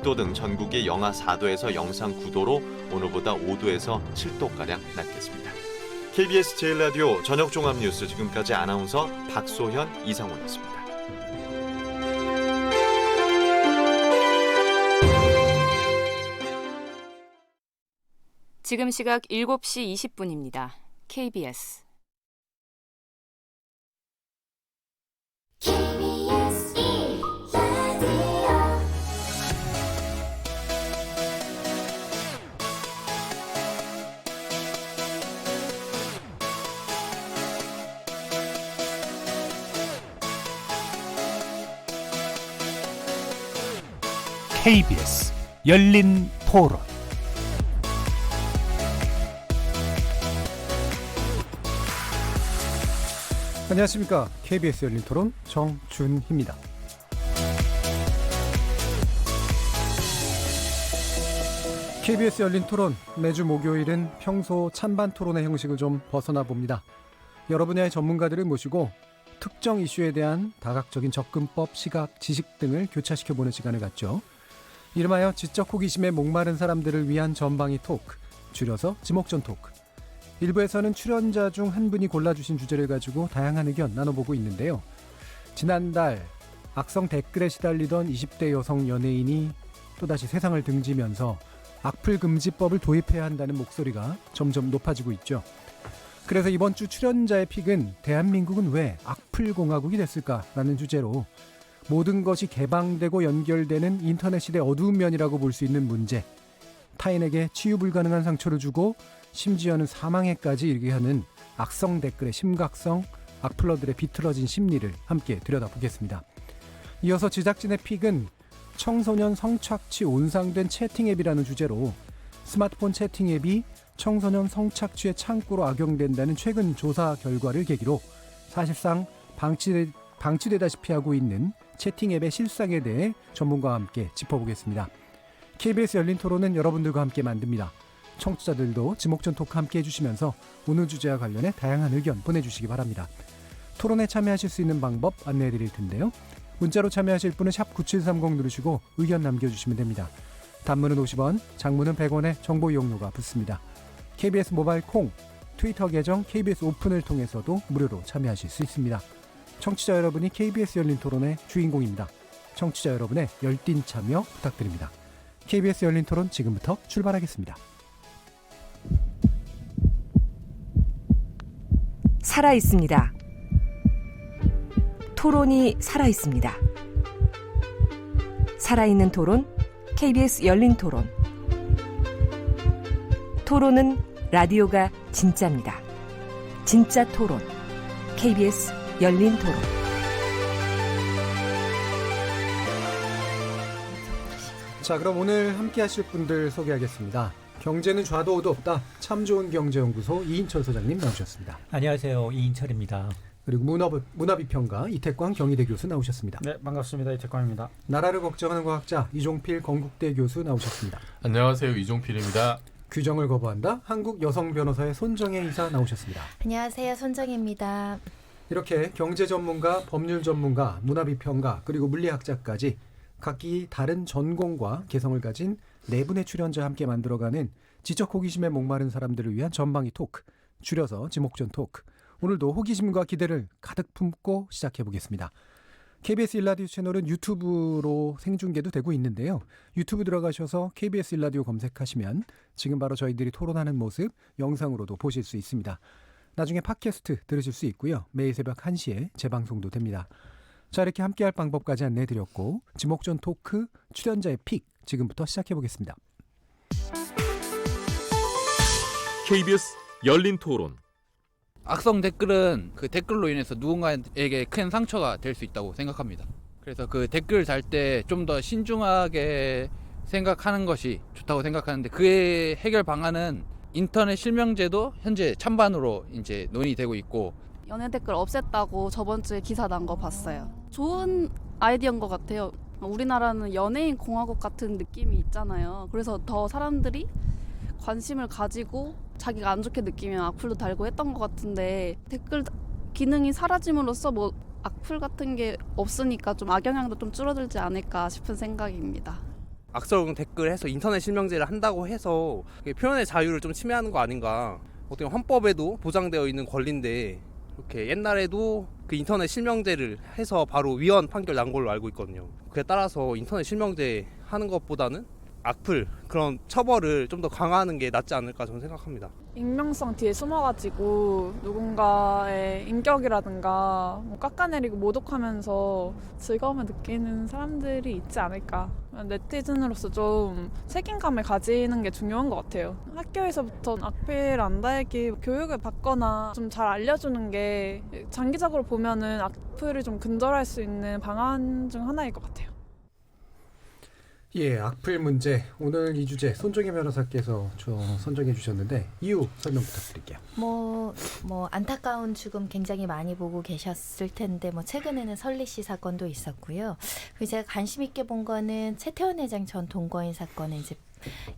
6도 등 전국이 영하 4도에서 영상 9도로 오늘보다 5도에서 7도가량 낮겠습니다. KBS 제1라디오 저녁 종합뉴스 지금까지 아나운서 박소현, 이상원이었습니다. 지금 시각 7시 20분입니다. KBS KBS 열린 토론. 안녕하십니까. KBS 열린 토론 정준희입니다. KBS 열린 토론 매주 목요일은 평소 찬반 토론의 형식을 좀 벗어나 봅니다. 여러 분야의 전문가들을 모시고 특정 이슈에 대한 다각적인 접근법, 시각, 지식 등을 교차시켜보는 시간을 갖죠. 이름하여 지적 호기심에 목마른 사람들을 위한 전방위 토크, 줄여서 지목전 토크. 일부에서는 출연자 중 한 분이 골라주신 주제를 가지고 다양한 의견 나눠보고 있는데요. 지난달 악성 댓글에 시달리던 20대 여성 연예인이 또다시 세상을 등지면서 악플 금지법을 도입해야 한다는 목소리가 점점 높아지고 있죠. 그래서 이번 주 출연자의 픽은 대한민국은 왜 악플 공화국이 됐을까라는 주제로 모든 것이 개방되고 연결되는 인터넷 시대 어두운 면이라고 볼 수 있는 문제, 타인에게 치유 불가능한 상처를 주고 심지어는 사망에까지 이르게 하는 악성 댓글의 심각성, 악플러들의 비틀어진 심리를 함께 들여다보겠습니다. 이어서 제작진의 픽은 청소년 성착취 온상된 채팅 앱이라는 주제로 스마트폰 채팅 앱이 청소년 성착취의 창구로 악용된다는 최근 조사 결과를 계기로 사실상 방치되다시피 하고 있는 채팅 앱의 실상에 대해 전문가와 함께 짚어보겠습니다. KBS 열린 토론은 여러분들과 함께 만듭니다. 청취자들도 지목전 토크 함께 해주시면서 오늘 주제와 관련해 다양한 의견 보내주시기 바랍니다. 토론에 참여하실 수 있는 방법 안내해드릴 텐데요. 문자로 참여하실 분은 샵 9730 누르시고 의견 남겨주시면 됩니다. 단문은 50원, 장문은 100원의 정보 이용료가 붙습니다. KBS 모바일 콩, 트위터 계정 KBS 오픈을 통해서도 무료로 참여하실 수 있습니다. 청취자 여러분이 KBS 열린 토론의 주인공입니다. 청취자 여러분의 열띤 참여 부탁드립니다. KBS 열린 토론 지금부터 출발하겠습니다. 살아있습니다. 토론이 살아있습니다. 살아있는 토론, KBS 열린 토론. 토론은 라디오가 진짜입니다. 진짜 토론, KBS 열린 토론. 자, 그럼 오늘 함께 하실 분들 소개하겠습니다. 경제는 좌도 우도 없다. 참 좋은 경제연구소 이인철 소장님 나오셨습니다. 안녕하세요. 이인철입니다. 그리고 문화비평가 이태광 경희대 교수 나오셨습니다. 네, 반갑습니다. 이태광입니다. 나라를 걱정하는 과학자 이종필 건국대 교수 나오셨습니다. 안녕하세요. 이종필입니다. 규정을 거부한다. 한국 여성 변호사의 손정혜 이사 나오셨습니다. 안녕하세요. 손정혜입니다. 이렇게 경제 전문가, 법률 전문가, 문화비평가, 그리고 물리학자까지 각기 다른 전공과 개성을 가진 네 분의 출연자와 함께 만들어가는 지적 호기심에 목마른 사람들을 위한 전방위 토크, 줄여서 지목전 토크. 오늘도 호기심과 기대를 가득 품고 시작해보겠습니다. KBS 1라디오 채널은 유튜브로 생중계도 되고 있는데요. 유튜브 들어가셔서 KBS 1라디오 검색하시면 지금 바로 저희들이 토론하는 모습 영상으로도 보실 수 있습니다. 나중에 팟캐스트 들으실 수 있고요. 매일 새벽 1시에 재방송도 됩니다. 자, 이렇게 함께할 방법까지 안내해드렸고 지목전 토크 출연자의 픽 지금부터 시작해보겠습니다. KBS 열린 토론. 악성 댓글은 그 댓글로 인해서 누군가에게 큰 상처가 될 수 있다고 생각합니다. 그래서 그 댓글 달 때 좀 더 신중하게 생각하는 것이 좋다고 생각하는데 그의 해결 방안은 인터넷 실명제도 현재 찬반으로 이제 논의되고 있고 연예 댓글 없앴다고 저번 주에 기사 난 거 봤어요. 좋은 아이디어인 것 같아요. 우리나라는 연예인 공화국 같은 느낌이 있잖아요. 그래서 더 사람들이 관심을 가지고 자기가 안 좋게 느끼면 악플도 달고 했던 것 같은데 댓글 기능이 사라짐으로써 뭐 악플 같은 게 없으니까 좀 악영향도 좀 줄어들지 않을까 싶은 생각입니다. 악성 댓글 해서 인터넷 실명제를 한다고 해서 표현의 자유를 좀 침해하는 거 아닌가. 어떻게 헌법에도 보장되어 있는 권리인데 이렇게 옛날에도 그 인터넷 실명제를 해서 바로 위헌 판결 난 걸로 알고 있거든요. 그에 따라서 인터넷 실명제 하는 것보다는 악플 그런 처벌을 좀 더 강화하는 게 낫지 않을까 저는 생각합니다. 익명성 뒤에 숨어가지고 누군가의 인격이라든가 뭐 깎아내리고 모독하면서 즐거움을 느끼는 사람들이 있지 않을까. 네티즌으로서 좀 책임감을 가지는 게 중요한 것 같아요. 학교에서부터 악플 안 달기 교육을 받거나 좀 잘 알려주는 게 장기적으로 보면은 악플을 좀 근절할 수 있는 방안 중 하나일 것 같아요. 예, 악플 문제. 오늘 이 주제 손정혜 변호사께서 선정해 주셨는데 이유 설명 부탁드릴게요. 뭐 안타까운 죽음 굉장히 많이 보고 계셨을 텐데 뭐 최근에는 설리 씨 사건도 있었고요. 그리고 제가 관심 있게 본 거는 최태원 회장 전 동거인 사건에 이제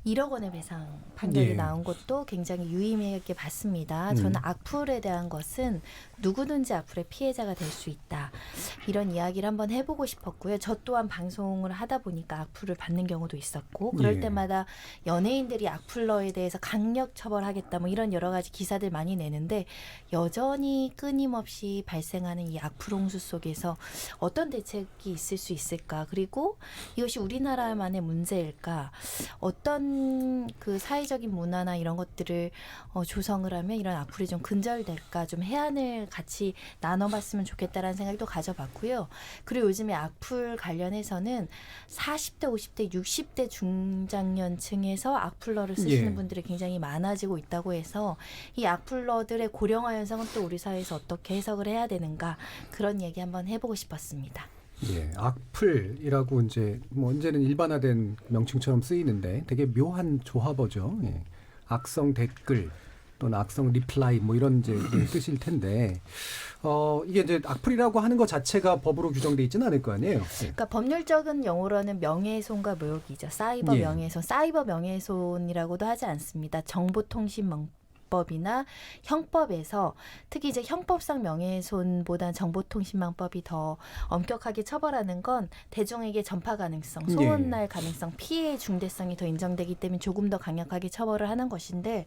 1억 원의 배상 판결이 나온 것도 굉장히 유의미하게 봤습니다. 저는 악플에 대한 것은 누구든지 악플의 피해자가 될 수 있다. 이런 이야기를 한번 해보고 싶었고요. 저 또한 방송을 하다 보니까 악플을 받는 경우도 있었고 그럴 때마다 연예인들이 악플러에 대해서 강력 처벌하겠다 뭐 이런 여러 가지 기사들 많이 내는데 여전히 끊임없이 발생하는 이 악플 홍수 속에서 어떤 대책이 있을 수 있을까? 그리고 이것이 우리나라만의 문제일까? 어떤 그 사회적인 문화나 이런 것들을 조성을 하면 이런 악플이 좀 근절될까? 좀 해안을 같이 나눠봤으면 좋겠다라는 생각도 가져봤고요. 그리고 요즘에 악플 관련해서는 40대, 50대, 60대 중장년층에서 악플러를 쓰시는 분들이 굉장히 많아지고 있다고 해서 이 악플러들의 고령화 현상은 또 우리 사회에서 어떻게 해석을 해야 되는가 그런 얘기 한번 해보고 싶었습니다. 예, 악플이라고 이제 뭐 언제는 일반화된 명칭처럼 쓰이는데 되게 묘한 조합어죠. 예. 악성 댓글 또는 악성 리플라이 뭐 이런 이제 뜻일 텐데 이게 이제 악플이라고 하는 것 자체가 법으로 규정돼 있지는 않을 거 아니에요. 그러니까 법률적인 용어로는 명예훼손과 모욕이죠. 사이버 명예훼손, 사이버 명예훼손이라고도 하지 않습니다. 정보통신망법이나 형법에서 특히 이제 형법상 명예훼손보다는 정보통신망법이 더 엄격하게 처벌하는 건 대중에게 전파 가능성, 소문날 가능성, 피해의 중대성이 더 인정되기 때문에 조금 더 강력하게 처벌을 하는 것인데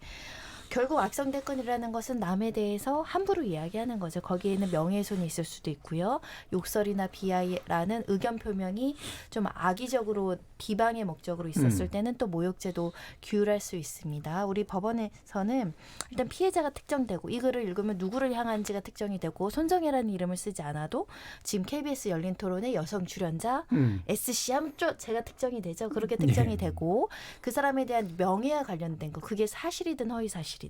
결국 악성 댓글이라는 것은 남에 대해서 함부로 이야기하는 거죠. 거기에는 명예훼손이 있을 수도 있고요. 욕설이나 비하라는 의견 표명이 좀 악의적으로 비방의 목적으로 있었을 때는 또 모욕죄도 규율할 수 있습니다. 우리 법원에서는 일단 피해자가 특정되고 이 글을 읽으면 누구를 향한지가 특정이 되고 손정혜라는 이름을 쓰지 않아도 지금 KBS 열린 토론의 여성 출연자 SC 하면 제가 특정이 되죠. 그렇게 특정이 되고 그 사람에 대한 명예와 관련된 거 그게 사실이든 허위사실이든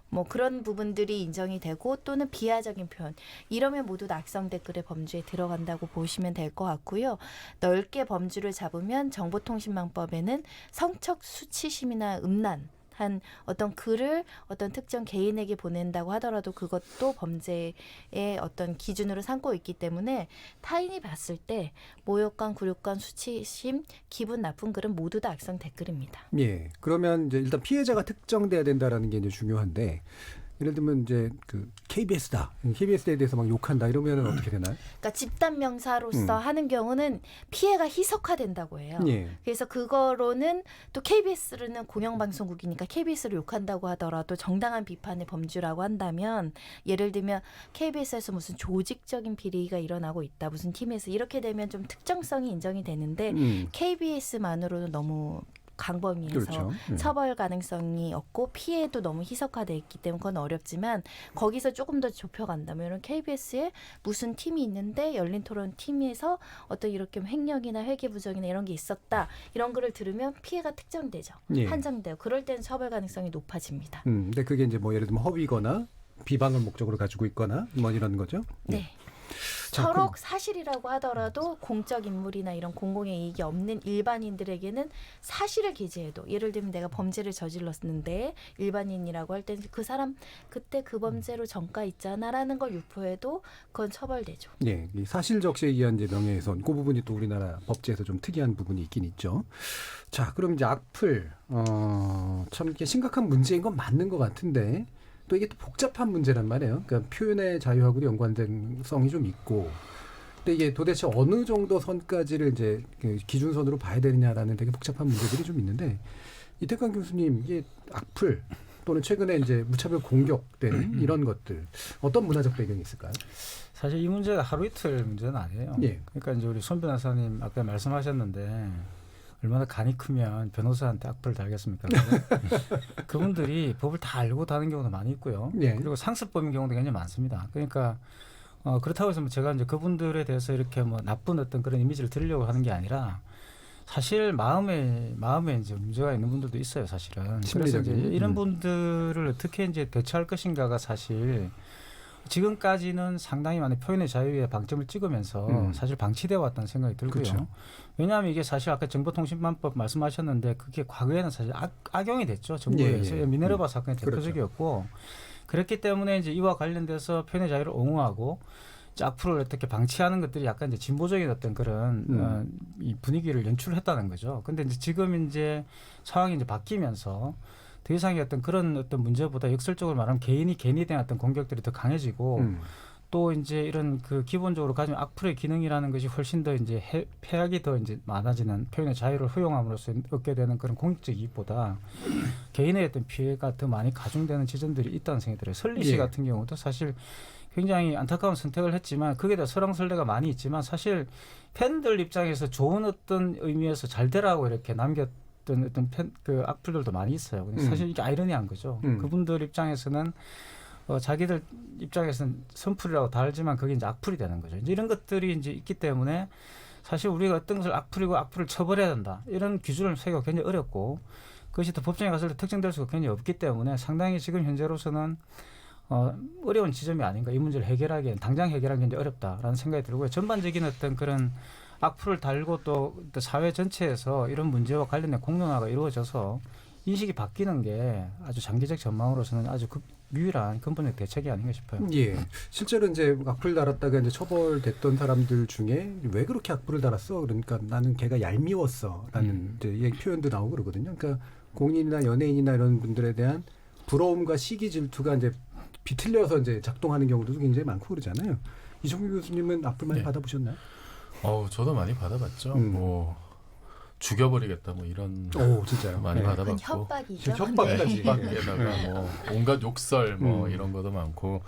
뭐 그런 부분들이 인정이 되고 또는 비하적인 표현 이러면 모두 악성 댓글의 범주에 들어간다고 보시면 될 것 같고요. 넓게 범주를 잡으면 정보통신망법에는 성적 수치심이나 음란 한 어떤 글을 어떤 특정 개인에게 보낸다고 하더라도 그것도 범죄의 어떤 기준으로 삼고 있기 때문에 타인이 봤을 때 모욕감, 굴욕감, 수치심, 기분 나쁜 글은 모두 다 악성 댓글입니다. 예. 그러면 이제 일단 피해자가 특정돼야 된다라는 게 이제 중요한데 예를 들면 이제 그 KBS다. KBS에 대해서 막 욕한다 이러면은 어떻게 되나요? 그러니까 집단 명사로서 하는 경우는 피해가 희석화된다고 해요. 그래서 그거로는 또 KBS는 공영방송국이니까 KBS를 욕한다고 하더라도 정당한 비판의 범주라고 한다면 예를 들면 KBS에서 무슨 조직적인 비리가 일어나고 있다. 무슨 팀에서 이렇게 되면 좀 특정성이 인정이 되는데 KBS만으로는 너무 강범위해서 처벌 가능성이 없고 피해도 너무 희석화되어 있기 때문에 그건 어렵지만 거기서 조금 더 좁혀간다면 KBS에 무슨 팀이 있는데 열린 토론 팀에서 어떤 이렇게 횡령이나 회계부정이나 이런 게 있었다. 이런 거를 들으면 피해가 특정되죠. 한정돼요. 그럴 때는 처벌 가능성이 높아집니다. 근데 그게 이제 뭐 예를 들면 허위거나 비방을 목적으로 가지고 있거나 뭐 이런 거죠? 네. 서로 사실이라고 하더라도 공적 인물이나 이런 공공의 이익이 없는 일반인들에게는 사실을 기재해도 예를 들면 내가 범죄를 저질렀는데 일반인이라고 할 때는 그 사람 그때 그 범죄로 전과 있잖아라는 걸 유포해도 그건 처벌되죠. 예, 이 사실적시에 의한 이제 명예훼손 그 부분이 또 우리나라 법제에서 좀 특이한 부분이 있긴 있죠. 자, 그럼 이제 악플 참 이게 심각한 문제인 건 맞는 것 같은데. 또 이게 또 복잡한 문제란 말이에요. 그러니까 표현의 자유하고도 연관된 성이 좀 있고 근데 이게 도대체 어느 정도 선까지를 이제 그 기준선으로 봐야 되느냐라는 되게 복잡한 문제들이 좀 있는데 이태강 교수님 이게 악플 또는 최근에 이제 무차별 공격되는 이런 것들 어떤 문화적 배경이 있을까요? 사실 이 문제가 하루 이틀 문제는 아니에요. 예. 그러니까 이제 우리 손 변호사님 아까 말씀하셨는데 얼마나 간이 크면 변호사한테 악플을 달겠습니까? 그분들이 법을 다 알고 다는 경우도 많이 있고요. 예. 그리고 상습범인 경우도 굉장히 많습니다. 그러니까 그렇다고 해서 뭐 제가 이제 그분들에 대해서 이렇게 뭐 나쁜 어떤 그런 이미지를 드리려고 하는 게 아니라 사실 마음에 이제 문제가 있는 분들도 있어요, 사실은. 그래서 이제 이런 분들을 어떻게 이제 대처할 것인가가 사실 지금까지는 상당히 많은 표현의 자유에 방점을 찍으면서 사실 방치되어 왔다는 생각이 들고요. 그렇죠. 왜냐하면 이게 사실 아까 정보통신망법 말씀하셨는데 그게 과거에는 사실 악용이 됐죠. 정부에서 미네르바 사건이 대표적이었고 그렇기 때문에 이제 이와 관련돼서 표현의 자유를 옹호하고 악플을 어떻게 방치하는 것들이 약간 이제 진보적인 어떤 그런 이 분위기를 연출했다는 거죠. 근데 이제 지금 이제 상황이 이제 바뀌면서 더 이상의 어떤 그런 어떤 문제보다 역설적으로 말하면 개인이 대한 어떤 공격들이 더 강해지고 또 이제 이런 그 기본적으로 가진 악플의 기능이라는 것이 훨씬 더 이제 폐악이 더 이제 많아지는 표현의 자유를 허용함으로써 얻게 되는 그런 공익적 이익보다 개인의 어떤 피해가 더 많이 가중되는 지점들이 있다는 생각이 들어요. 설리 씨 같은 경우도 사실 굉장히 안타까운 선택을 했지만 그게 다 설왕설래가 많이 있지만 사실 팬들 입장에서 좋은 어떤 의미에서 잘 되라고 이렇게 남겼던 어떤 그 악플들도 많이 있어요. 근데 사실 이게 아이러니한 거죠. 그분들 입장에서는 자기들 입장에서는 선풀이라고 다 알지만 그게 이제 악플이 되는 거죠. 이제 이런 것들이 이제 있기 때문에 사실 우리가 어떤 것을 악플이고 악플을 처벌해야 된다. 이런 기준을 세우기가 굉장히 어렵고 그것이 또 법정에 갔을 때 특정될 수가 굉장히 없기 때문에 상당히 지금 현재로서는 어려운 지점이 아닌가. 이 문제를 해결하기엔 당장 해결하기 굉장히 어렵다라는 생각이 들고요. 전반적인 어떤 그런 악플을 달고 또 사회 전체에서 이런 문제와 관련된 공론화가 이루어져서 인식이 바뀌는 게 아주 장기적 전망으로서는 아주 유일한 근본적 대책이 아닌가 싶어요. 예. 실제로 이제 악플 달았다가 이제 처벌됐던 사람들 중에 왜 그렇게 악플을 달았어? 그러니까 나는 걔가 얄미웠어라는 이제 표현도 나오고 그러거든요. 그러니까 공인이나 연예인이나 이런 분들에 대한 부러움과 시기 질투가 이제 비틀려서 이제 작동하는 경우도 굉장히 많고 그러잖아요. 이종규 교수님은 악플 많이 받아보셨나요? 저도 많이 받아봤죠. 뭐 죽여버리겠다 뭐 이런 진짜요? 많이 받아봤고 협박이죠. 협박까지. 협박에다가 뭐 온갖 욕설 뭐 이런 것도 많고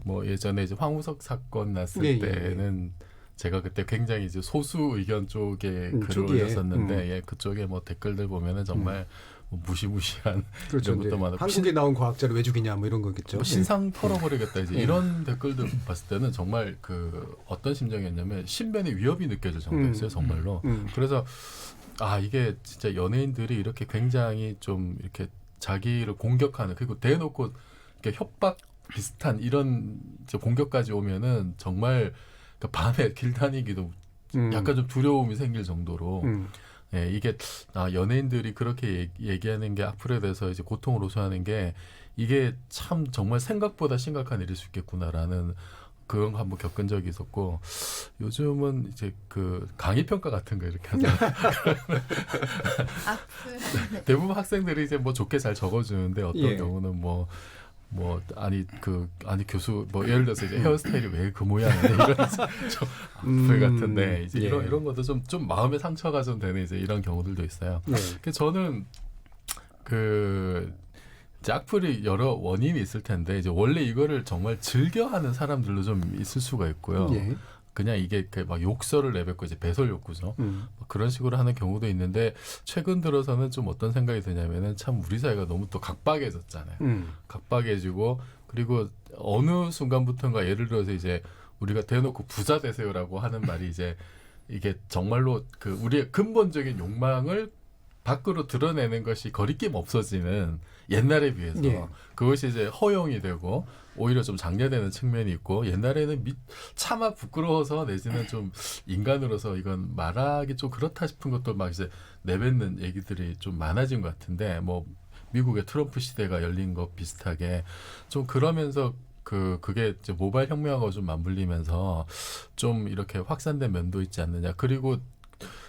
뭐 예전에 이제 황우석 사건 났을 때는 제가 그때 굉장히 이제 소수 의견 쪽에 글을 올렸었는데 그쪽에 뭐 댓글들 보면은 정말 뭐 무시무시한 그렇죠. 이런 것도 많고 한국에 나온 과학자를 왜 죽이냐 뭐 이런 거겠죠. 뭐 신상 털어버리겠다 이제 이런 댓글들 봤을 때는 정말 그 어떤 심정이었냐면 신변의 위협이 느껴질 정도였어요 정말로. 그래서 이게 진짜 연예인들이 이렇게 굉장히 좀 이렇게 자기를 공격하는 그리고 대놓고 이렇게 협박 비슷한 이런 이제 공격까지 오면은 정말 그 밤에 길 다니기도 약간 좀 두려움이 생길 정도로 이게 연예인들이 그렇게 얘기하는 게 악플에 대해서 이제 고통을 호소하는 게 이게 참 정말 생각보다 심각한 일일 수 있겠구나라는 그런 거 한번 겪은 적이 있었고 요즘은 이제 그 강의 평가 같은 거 이렇게 하잖아요. 대부분 학생들이 이제 뭐 좋게 잘 적어주는데 어떤 경우는 아니 교수 뭐 예를 들어서 이제 헤어스타일이 왜 그 모양이냐 이런 좀 악플 같은데 이제 이런 것도 좀 마음의 상처가 좀 되는 이제 이런 경우들도 있어요. 그래서 저는 이제 악플이 여러 원인이 있을 텐데 이제 원래 이거를 정말 즐겨하는 사람들도 좀 있을 수가 있고요. 그냥 이게 막 욕설을 내뱉고 이제 배설 욕구죠. 그런 식으로 하는 경우도 있는데 최근 들어서는 좀 어떤 생각이 드냐면은 참 우리 사회가 너무 또 각박해졌잖아요. 각박해지고 그리고 어느 순간부터인가 예를 들어서 이제 우리가 대놓고 부자 되세요라고 하는 말이 이제 이게 정말로 그 우리의 근본적인 욕망을 밖으로 드러내는 것이 거리낌 없어지는 옛날에 비해서 그것이 이제 허용이 되고 오히려 좀 장려되는 측면이 있고 옛날에는 차마 부끄러워서 내지는 좀 인간으로서 이건 말하기 좀 그렇다 싶은 것도 막 이제 내뱉는 얘기들이 좀 많아진 것 같은데 뭐 미국의 트럼프 시대가 열린 것 비슷하게 좀 그러면서 그게 이제 모바일 혁명하고 좀 맞물리면서 좀 이렇게 확산된 면도 있지 않느냐. 그리고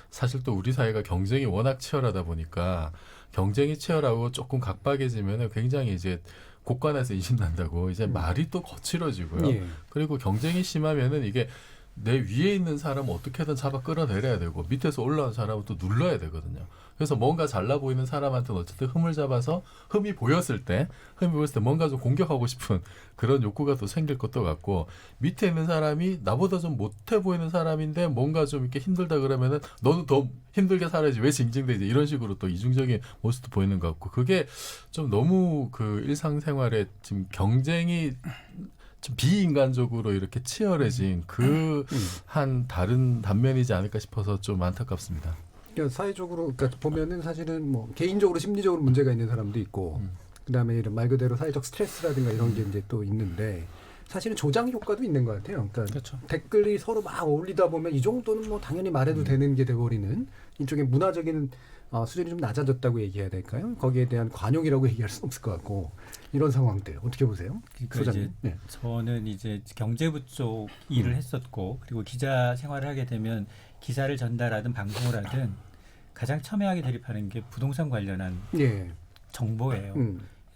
사실 또 우리 사회가 경쟁이 워낙 치열하다 보니까 경쟁이 치열하고 조금 각박해지면은 굉장히 이제 곳간에서 인신난다고 이제 말이 또 거칠어지고요. 그리고 경쟁이 심하면은 이게 내 위에 있는 사람은 어떻게든 잡아 끌어내려야 되고 밑에서 올라온 사람은 또 눌러야 되거든요. 그래서 뭔가 잘나 보이는 사람한테는 어쨌든 흠을 잡아서 흠이 보였을 때 뭔가 좀 공격하고 싶은 그런 욕구가 또 생길 것도 같고, 밑에 있는 사람이 나보다 좀 못해 보이는 사람인데 뭔가 좀 이렇게 힘들다 그러면은 너는 더 힘들게 살아야지 왜 징징대지, 이런 식으로 또 이중적인 모습도 보이는 것 같고, 그게 좀 너무 그 일상생활에 지금 경쟁이 좀 비인간적으로 이렇게 치열해진 그 한 다른 단면이지 않을까 싶어서 좀 안타깝습니다. 그러니까 사회적으로 그러니까 보면은 사실은 뭐 개인적으로 심리적으로 문제가 있는 사람도 있고, 그다음에 이런 말 그대로 사회적 스트레스라든가 이런 게 이제 또 있는데, 사실은 조장 효과도 있는 것 같아요. 그러니까 그렇죠. 댓글이 서로 막 어울리다 보면 이 정도는 뭐 당연히 말해도 되는 게 돼버리는, 이쪽에 문화적인 수준이 좀 낮아졌다고 얘기해야 될까요? 거기에 대한 관용이라고 얘기할 수는 없을 것 같고, 이런 상황들 어떻게 보세요? 그러니까 이제 네. 저는 이제 경제부 쪽 일을 했었고, 그리고 기자 생활을 하게 되면 기사를 전달하든 방송을 하든 가장 첨예하게 대립하는 게 부동산 관련한 정보예요.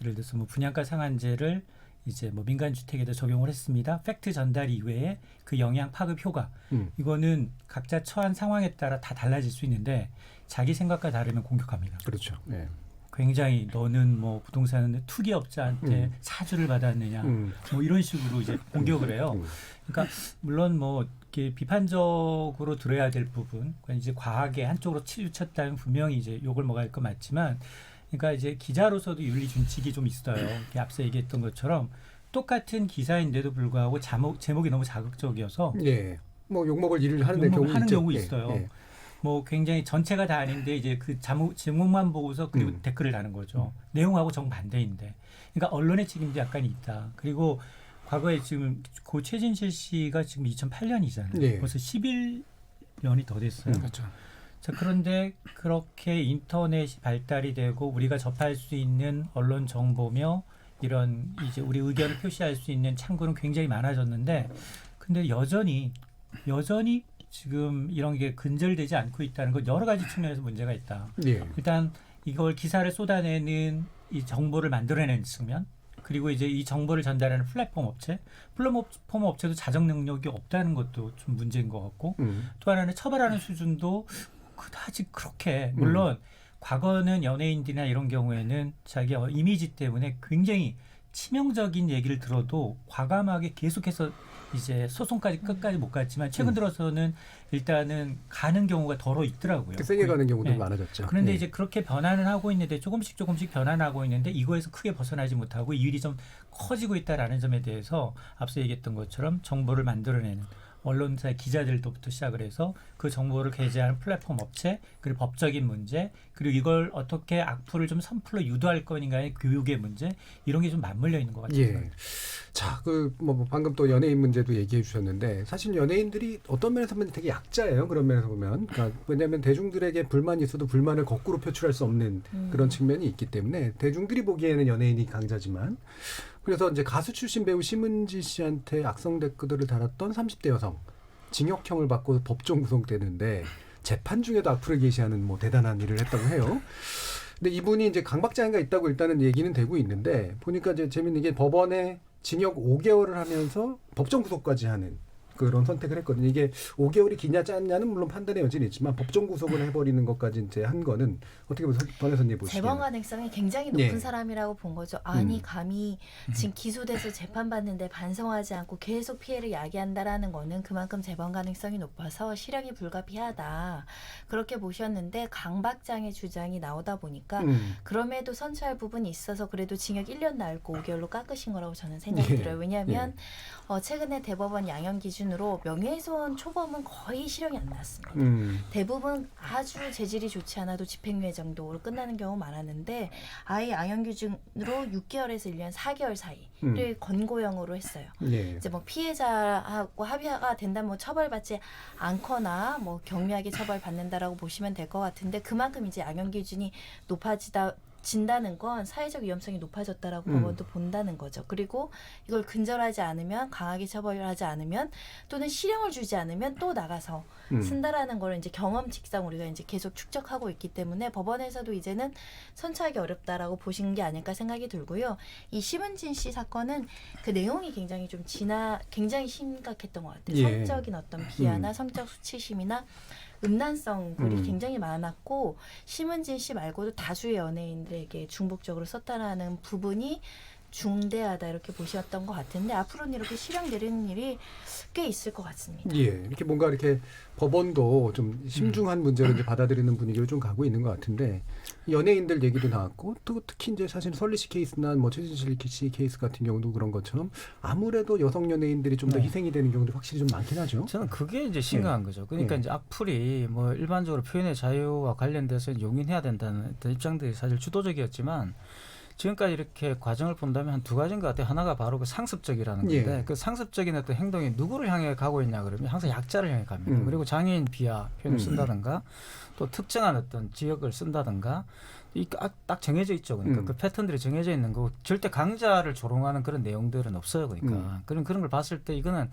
예를 들어서 뭐 분양가 상한제를 이제 뭐 민간 주택에도 적용을 했습니다. 팩트 전달 이외에 그 영향 파급 효과, 이거는 각자 처한 상황에 따라 다 달라질 수 있는데 자기 생각과 다르면 공격합니다. 그렇죠. 네. 굉장히 너는 뭐 부동산 투기업자한테 사주를 받았느냐, 뭐 이런 식으로 이제 공격을 해요. 그러니까 물론 뭐 이렇게 비판적으로 들어야 될 부분, 그러니까 이제 과하게 한쪽으로 치우쳤다면 분명히 이제 욕을 먹을 거 맞지만, 그러니까 이제 기자로서도 윤리 준칙이 좀 있어요. 이렇게 앞서 얘기했던 것처럼 똑같은 기사인데도 불구하고 제목이 너무 자극적이어서 뭐 욕먹을 일을 하는 경우 있어요. 뭐 굉장히 전체가 다 아닌데 이제 그 제목만 보고서 그리고 댓글을 다는 거죠. 내용하고 정반대인데. 그러니까 언론의 책임도 약간 있다. 그리고 과거에 지금 고 최진실 씨가 지금 2008년이잖아요. 벌써 11년이 더 됐어요. 그렇죠. 자, 그런데 그렇게 인터넷이 발달이 되고 우리가 접할 수 있는 언론 정보며 이런 이제 우리 의견을 표시할 수 있는 창구는 굉장히 많아졌는데, 근데 여전히 지금 이런 게 근절되지 않고 있다는 건 여러 가지 측면에서 문제가 있다. 일단 이걸 기사를 쏟아내는 이 정보를 만들어내는 측면, 그리고 이제 이 정보를 전달하는 플랫폼 업체도 자정 능력이 없다는 것도 좀 문제인 것 같고, 또 하나는 처벌하는 수준도 그다지 그렇게, 물론 과거는 연예인들이나 이런 경우에는 자기 이미지 때문에 굉장히 치명적인 얘기를 들어도 과감하게 계속해서 이제 소송까지 끝까지 못 갔지만, 최근 들어서는 일단은 가는 경우가 더러 있더라고요. 세게 가는 경우도 많아졌죠. 그런데 이제 그렇게 변화는 하고 있는데 조금씩 변화하고 있는데 이거에서 크게 벗어나지 못하고 이 일이 좀 커지고 있다라는 점에 대해서 앞서 얘기했던 것처럼 정보를 만들어내는 언론사 기자들부터 시작을 해서 그 정보를 게재하는 플랫폼 업체, 그리고 법적인 문제, 그리고 이걸 어떻게 악플을 좀 선풀로 유도할 것인가의 교육의 문제, 이런 게 좀 맞물려 있는 것 같아요. 자, 뭐 방금 또 연예인 문제도 얘기해 주셨는데, 사실 연예인들이 어떤 면에서 보면 되게 약자예요. 그런 면에서 보면. 그러니까 왜냐하면 대중들에게 불만이 있어도 불만을 거꾸로 표출할 수 없는 그런 측면이 있기 때문에 대중들이 보기에는 연예인이 강자지만, 그래서 이제 가수 출신 배우 심은지 씨한테 악성 댓글을 달았던 30대 여성 징역형을 받고 법정 구속되는데, 재판 중에도 악플을 게시하는 뭐 대단한 일을 했다고 해요. 근데 이분이 이제 강박장애가 있다고 일단은 얘기는 되고 있는데, 보니까 이제 재밌는 게 법원에 징역 5개월을 하면서 법정 구속까지 하는 그런 선택을 했거든요. 이게 5개월이 기냐 짧냐는 물론 판단의 여지는 있지만 법정 구속을 해버리는 것까지 이제 한 거는 어떻게 보면 변호사님 보시기에는 재범 가능성이 굉장히 높은 사람이라고 본 거죠. 아니 감히 지금 기소돼서 재판받는데 반성하지 않고 계속 피해를 야기한다라는 거는 그만큼 재범 가능성이 높아서 실형이 불가피하다. 그렇게 보셨는데 강박장애 주장이 나오다 보니까 그럼에도 선처할 부분이 있어서 그래도 징역 1년 날고 5개월로 깎으신 거라고 저는 생각이 들어요. 왜냐하면 최근에 대법원 양형 기준으로 명예훼손 초범은 거의 실형이 안 났습니다. 대부분 아주 재질이 좋지 않아도 집행유예 정도로 끝나는 경우 많았는데, 아예 양형 기준으로 6개월에서 1년 4개월 사이를 권고형으로 했어요. 이제 뭐 피해자하고 합의가 된다면 뭐 처벌받지 않거나 뭐 경미하게 처벌받는다라고 보시면 될 것 같은데, 그만큼 이제 양형 기준이 높아지다 진다는 건 사회적 위험성이 높아졌다라고 법원도 본다는 거죠. 그리고 이걸 근절하지 않으면, 강하게 처벌하지 않으면, 또는 실형을 주지 않으면 또 나가서 쓴다라는 걸 이제 경험칙상 우리가 이제 계속 축적하고 있기 때문에 법원에서도 이제는 선처하기 어렵다라고 보신 게 아닐까 생각이 들고요. 이 심은진 씨 사건은 그 내용이 굉장히 좀 굉장히 심각했던 것 같아요. 예. 성적인 어떤 비하나 성적 수치심이나 음란성 글이 굉장히 많았고, 심은진 씨 말고도 다수의 연예인들에게 중복적으로 썼다라는 부분이 중대하다 이렇게 보셨던 것 같은데, 앞으로는 이렇게 실형 내리는 일이 꽤 있을 것 같습니다. 예, 이렇게 뭔가 이렇게 법원도 좀 심중한 문제로 이제 받아들이는 분위기를 좀 가고 있는 것 같은데, 연예인들 얘기도 나왔고, 또 특히 이제 사실 설리 씨 케이스나 뭐 최진실 씨 케이스 같은 경우도 그런 것처럼 아무래도 여성 연예인들이 좀 더 희생이 되는 경우도 확실히 좀 많긴 하죠. 저는 그게 이제 심각한 거죠. 그러니까 이제 악플이 뭐 일반적으로 표현의 자유와 관련돼서 용인해야 된다는 입장들이 사실 주도적이었지만, 지금까지 이렇게 과정을 본다면 한 두 가지인 것 같아요. 하나가 바로 그 상습적이라는 건데, 그 상습적인 어떤 행동이 누구를 향해 가고 있냐 그러면 항상 약자를 향해 갑니다. 그리고 장애인 비하 표현을 쓴다든가, 또 특정한 어떤 지역을 쓴다든가, 딱 정해져 있죠. 그러니까 그 패턴들이 정해져 있는 거고, 절대 강자를 조롱하는 그런 내용들은 없어요. 그러니까 그런 걸 봤을 때 이거는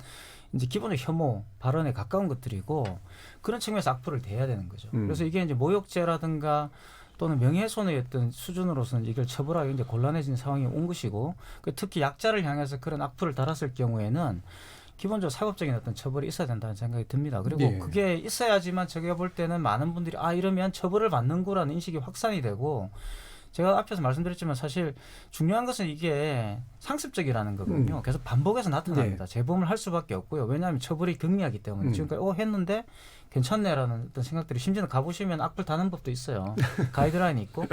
이제 기본적 혐오 발언에 가까운 것들이고, 그런 측면에서 악플을 대해야 되는 거죠. 그래서 이게 이제 모욕죄라든가 또는 명예훼손의 어떤 수준으로서는 이걸 처벌하기 이제 곤란해진 상황이 온 것이고, 특히 약자를 향해서 그런 악플을 달았을 경우에는 기본적으로 사법적인 어떤 처벌이 있어야 된다는 생각이 듭니다. 그리고 그게 있어야지만 제가 볼 때는 많은 분들이 이러면 처벌을 받는구라는 인식이 확산이 되고, 제가 앞에서 말씀드렸지만 사실 중요한 것은 이게 상습적이라는 거거든요. 계속 반복해서 나타납니다. 재범을 할 수밖에 없고요. 왜냐하면 처벌이 경미하기 때문에. 지금까지 했는데 괜찮네라는 어떤 생각들이, 심지어는 가보시면 악플 다는 법도 있어요. 가이드라인이 있고.